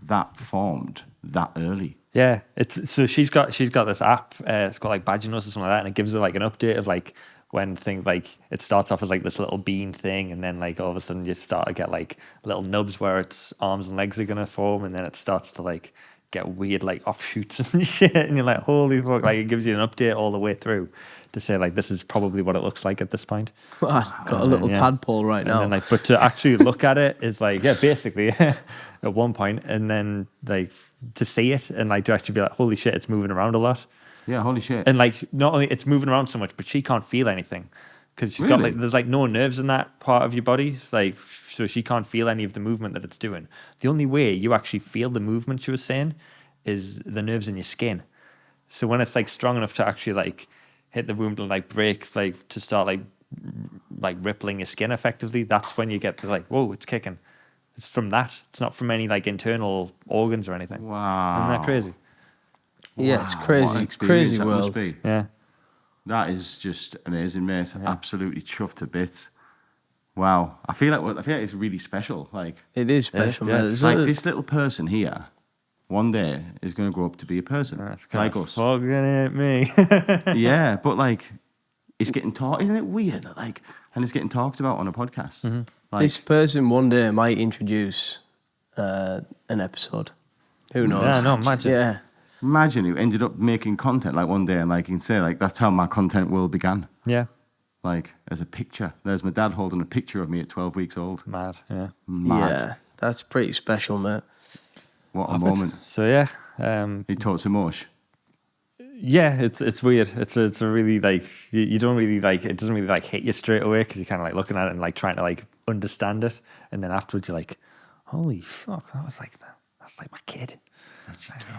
Speaker 2: that formed that early.
Speaker 4: Yeah, so she's got this app. It's got like Badger Notes or something like that, and it gives her like an update of like when things like it starts off as like this little bean thing, and then like all of a sudden you start to get like little nubs where its arms and legs are gonna form, and then it starts to like get weird like offshoots and shit, and you're like, holy fuck! Like it gives you an update all the way through to say like this is probably what it looks like at this point.
Speaker 3: I've got a little
Speaker 4: yeah.
Speaker 3: tadpole right
Speaker 4: And
Speaker 3: now.
Speaker 4: then, like, but to actually look at it is like, yeah, basically at one point, and then like to see it and like to actually be like, holy shit, it's moving around a lot.
Speaker 2: Yeah, holy shit.
Speaker 4: And like not only it's moving around so much, but she can't feel anything because she's got
Speaker 2: Really?
Speaker 4: like there's like no nerves in that part of your body, like so she can't feel any of the movement that it's doing. The only way you actually feel the movement, she was saying, is the nerves in your skin. So when it's like strong enough to actually like hit the womb to like break, like to start like rippling your skin effectively, that's when you get the like, whoa, it's kicking. It's from that. It's not from any like internal organs or anything.
Speaker 2: Wow.
Speaker 4: Isn't that crazy?
Speaker 3: Yeah, it's
Speaker 2: Wow, what
Speaker 3: crazy.
Speaker 2: an experience
Speaker 3: Crazy
Speaker 2: that must
Speaker 3: world.
Speaker 2: be.
Speaker 4: Yeah.
Speaker 2: That is just amazing, mate. Absolutely chuffed to bits. Wow. I feel like it's really special. Like,
Speaker 3: It is special,
Speaker 4: yeah,
Speaker 3: mate.
Speaker 4: it's
Speaker 3: There's
Speaker 2: like
Speaker 3: a-
Speaker 2: this little person here, one day is going to grow up to be a person
Speaker 4: That's
Speaker 2: like
Speaker 4: kinda
Speaker 2: us.
Speaker 4: fucking it, me.
Speaker 2: Yeah, but like, it's getting talked. Isn't it weird that like, and it's getting talked about on a podcast?
Speaker 4: Mm-hmm.
Speaker 2: Like,
Speaker 3: this person one day might introduce an episode. Who knows?
Speaker 4: Yeah, no, imagine.
Speaker 3: Yeah.
Speaker 2: imagine who ended up making content like one day, and like you can say like that's how my content world began.
Speaker 4: Yeah.
Speaker 2: Like as a picture. There's my dad holding a picture of me at 12 weeks old.
Speaker 4: Mad. Yeah.
Speaker 2: Mad.
Speaker 3: Yeah. That's pretty special, mate.
Speaker 2: What a moment.
Speaker 4: So yeah,
Speaker 2: He taught some mush.
Speaker 4: Yeah, it's weird. It's a really like you don't really like it. Doesn't really like hit you straight away because you're kind of like looking at it and like trying to like understand it, and then afterwards you're like, holy fuck, that's like my kid. I'm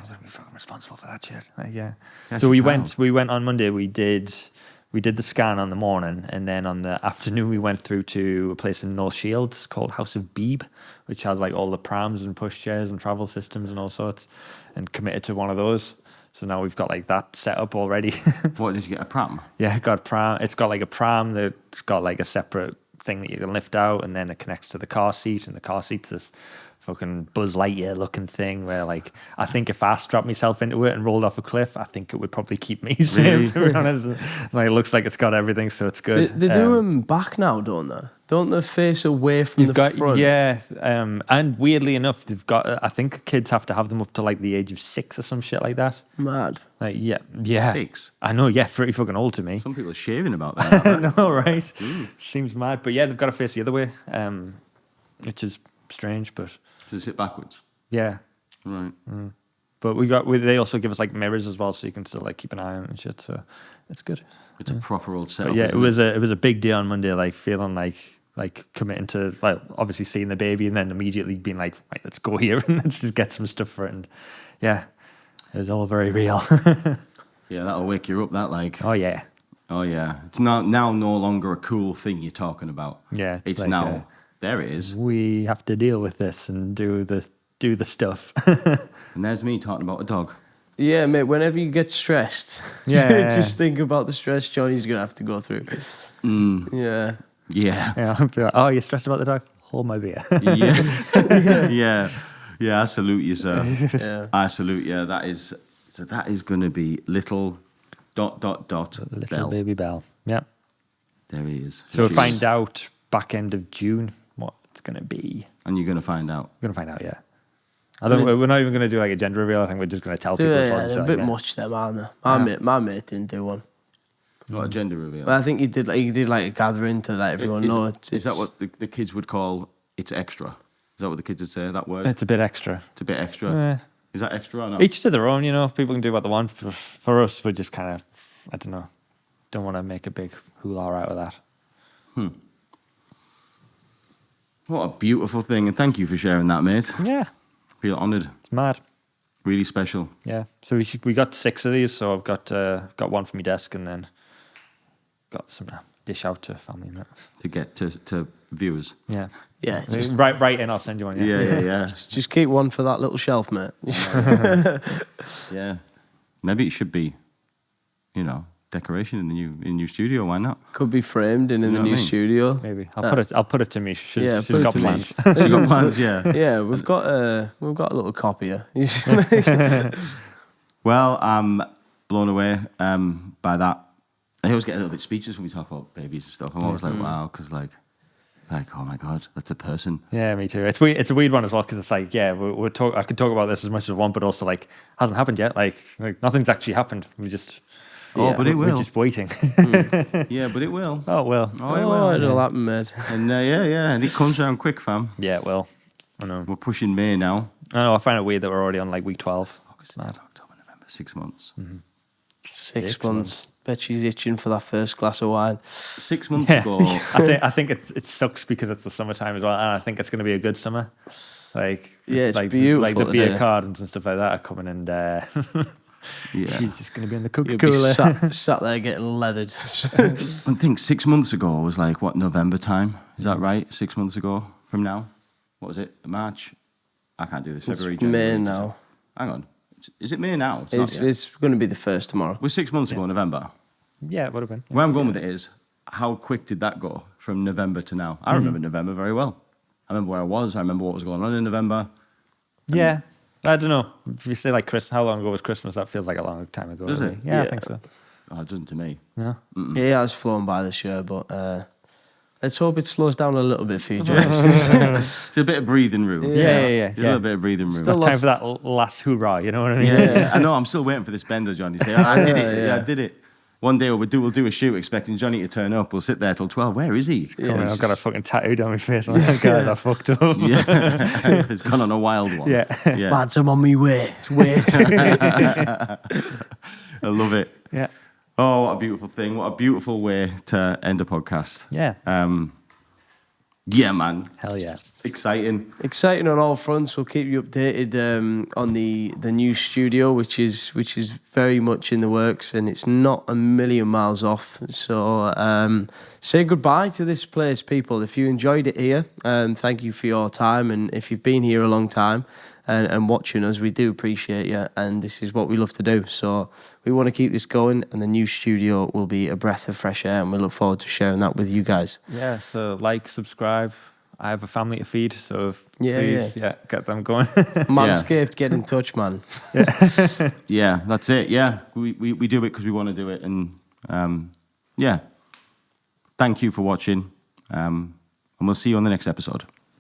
Speaker 4: gonna be fucking responsible for that shit. Yeah.
Speaker 2: That's
Speaker 4: So
Speaker 2: your
Speaker 4: we went on Monday. We did the scan on the morning, and then on the afternoon we went through to a place in North Shields called House of Beeb, which has like all the prams and pushchairs and travel systems and all sorts, and committed to one of those. So now we've got like that set up already.
Speaker 2: What, did you get a pram?
Speaker 4: Yeah, got pram. It's got like a pram that's got like a separate thing that you can lift out, and then it connects to the car seat, and the car seat's this fucking Buzz Lightyear looking thing where like I think if I strapped myself into it and rolled off a cliff, I think it would probably keep me safe, to be honest. Like, it looks like it's got everything, so it's good.
Speaker 3: They do them back now, don't they? Don't they face away from front?
Speaker 4: Yeah, and weirdly enough, they've got. I think kids have to have them up to like the age of 6 or some shit like that.
Speaker 3: Mad.
Speaker 4: Like, yeah.
Speaker 2: 6?
Speaker 4: I know, yeah, pretty fucking old to me.
Speaker 2: Some people are shaving about that.
Speaker 4: I know, right? Seems mad, but yeah, they've got to face the other way, which is strange, but
Speaker 2: Does it sit backwards?
Speaker 4: yeah.
Speaker 2: Right.
Speaker 4: But they also give us like mirrors as well, so you can still like keep an eye on it and shit. So it's good.
Speaker 2: It's a proper old setup.
Speaker 4: But yeah,
Speaker 2: isn't
Speaker 4: it was a big day on Monday, like feeling like committing to, like, obviously seeing the baby and then immediately being like, right, let's go here and let's just get some stuff for it. And yeah, it was all very real.
Speaker 2: Yeah, that'll wake you up. That like.
Speaker 4: Oh yeah.
Speaker 2: Oh yeah. It's now no longer a cool thing you're talking about.
Speaker 4: Yeah,
Speaker 2: It's
Speaker 4: like,
Speaker 2: now. There it is.
Speaker 4: We have to deal with this and do the stuff.
Speaker 2: And there's me talking about a dog.
Speaker 3: Yeah, mate, whenever you get stressed, just think about the stress Johnny's going to have to go through. Yeah.
Speaker 2: Yeah.
Speaker 4: Yeah, I'll be like, oh, you're stressed about the dog? Hold my beer.
Speaker 2: Yeah. I salute you, sir.
Speaker 3: Yeah.
Speaker 2: I salute you. That is going to be little ...
Speaker 4: Little
Speaker 2: Bell.
Speaker 4: baby Bell. Yeah.
Speaker 2: There he is.
Speaker 4: So we'll
Speaker 2: Jeez.
Speaker 4: find out back end of June what it's going to be.
Speaker 2: And you're going to find out.
Speaker 4: We're going to find out, yeah. We're not even going to do like a gender reveal. I think we're just going to tell people.
Speaker 3: Yeah, they're a bit much them, aren't they? My mate didn't do one.
Speaker 2: What, a gender reveal?
Speaker 3: Well, I think he did like a gathering to let everyone know.
Speaker 2: Is that what the kids would call it's extra? Is that what the kids would say, that word?
Speaker 4: It's a bit extra.
Speaker 2: It's a bit extra.
Speaker 4: Yeah.
Speaker 2: Is that extra or not?
Speaker 4: Each to their own, you know. People can do what they want. For us, we're just kind of, I don't know, don't want to make a big hoo-ha out of that.
Speaker 2: What a beautiful thing. And thank you for sharing that, mate.
Speaker 4: Yeah.
Speaker 2: I feel honoured.
Speaker 4: It's mad.
Speaker 2: Really special.
Speaker 4: Yeah. So we got 6 of these. So I've got one for my desk and then got some dish out to family and that.
Speaker 2: To get to viewers.
Speaker 4: Yeah.
Speaker 3: Yeah,
Speaker 4: Right in, I'll send you one.
Speaker 2: Yeah.
Speaker 3: just keep one for that little shelf, mate.
Speaker 2: Yeah. Maybe it should be, decoration in the new studio. Why not?
Speaker 3: Could be framed in the
Speaker 2: know
Speaker 3: new
Speaker 2: what I mean?
Speaker 3: studio.
Speaker 4: Maybe I'll put it to me. She's
Speaker 3: put it
Speaker 4: got
Speaker 3: to me.
Speaker 4: plans.
Speaker 2: She's got plans, yeah.
Speaker 3: Yeah, we've got a little copier.
Speaker 2: Well, I'm blown away by that. I always get a little bit speechless when we talk about babies and stuff. I'm always like, wow, because like, oh my God, that's a person.
Speaker 4: Yeah, me too. It's weird. It's a weird one as well because it's like, yeah, I could talk about this as much as I want, but also like hasn't happened yet. Like nothing's actually happened. We just.
Speaker 2: But it will.
Speaker 4: We're just waiting.
Speaker 2: Yeah, but it will.
Speaker 4: Oh, it will.
Speaker 2: Oh, it will.
Speaker 3: It'll happen, mate.
Speaker 2: And and it comes around quick, fam.
Speaker 4: Yeah, it will. I know.
Speaker 2: We're pushing May now.
Speaker 4: I know. I find it weird that we're already on like week 12.
Speaker 2: August, October, November, 6 months.
Speaker 3: 6 months. Bet she's itching for that first glass of wine.
Speaker 2: 6 months
Speaker 4: Yeah.
Speaker 2: ago.
Speaker 4: I think it sucks because it's the summertime as well, and I think it's going to be a good summer. Like
Speaker 3: it's
Speaker 4: like,
Speaker 3: beautiful
Speaker 4: Like the beer
Speaker 3: today.
Speaker 4: gardens and stuff like that are coming, and
Speaker 2: Yeah.
Speaker 4: she's just going to be in the
Speaker 3: You'll be
Speaker 4: Coca-Cola.
Speaker 3: sat there getting leathered.
Speaker 2: I think 6 months ago was like, what, November time? Is that right? 6 months ago from now? What was it? March? I can't do this. February, January.
Speaker 3: May now.
Speaker 2: Hang on. Is it May now?
Speaker 3: It's going to be the first tomorrow.
Speaker 2: We're 6 months ago, November.
Speaker 4: Yeah, it would have been.
Speaker 2: Where I'm going with it is, how quick did that go from November to now? I remember November very well. I remember where I was. I remember what was going on in November.
Speaker 4: Yeah. I don't know. If you say like Christmas, how long ago was Christmas? That feels like a long time ago.
Speaker 2: Does
Speaker 4: really.
Speaker 2: it?
Speaker 4: Yeah, I
Speaker 3: Yeah.
Speaker 4: think so.
Speaker 2: Oh, it doesn't to me.
Speaker 4: Yeah.
Speaker 3: Yeah, it has flown by this year, but let's hope it slows down a little bit for you, James.
Speaker 2: It's a bit of breathing room.
Speaker 4: Yeah.
Speaker 2: There's a little bit of breathing room.
Speaker 3: Still
Speaker 4: Time for that last hoorah, you know what I mean?
Speaker 2: Yeah. I know. I'm still waiting for this bender, Johnny. Say, I did it. Yeah, I did it. One day we'll do a shoot expecting Johnny to turn up. We'll sit there till 12. Where is he?
Speaker 4: Yeah, I've got a fucking tattoo down my face. I'm like, God, I fucked up.
Speaker 2: Yeah, he's gone on a wild one.
Speaker 4: Yeah.
Speaker 3: Lads, I'm on me way. It's way
Speaker 2: I love it.
Speaker 4: Yeah.
Speaker 2: Oh, what a beautiful thing. What a beautiful way to end a podcast.
Speaker 4: Yeah.
Speaker 2: Yeah, man.
Speaker 4: Hell yeah.
Speaker 2: Exciting.
Speaker 3: Exciting on all fronts. We'll keep you updated on the new studio, which is very much in the works, and it's not a million miles off. So say goodbye to this place, people. If you enjoyed it here, thank you for your time, and if you've been here a long time and watching us, we do appreciate you, and this is what we love to do. So we want to keep this going, and the new studio will be a breath of fresh air, and we look forward to sharing that with you guys.
Speaker 4: Yeah, so like, subscribe. I have a family to feed, so please get them going.
Speaker 3: Manscaped, get in touch, man.
Speaker 2: Yeah, that's it. Yeah, we do it because we want to do it. And yeah, thank you for watching. And we'll see you on the next episode.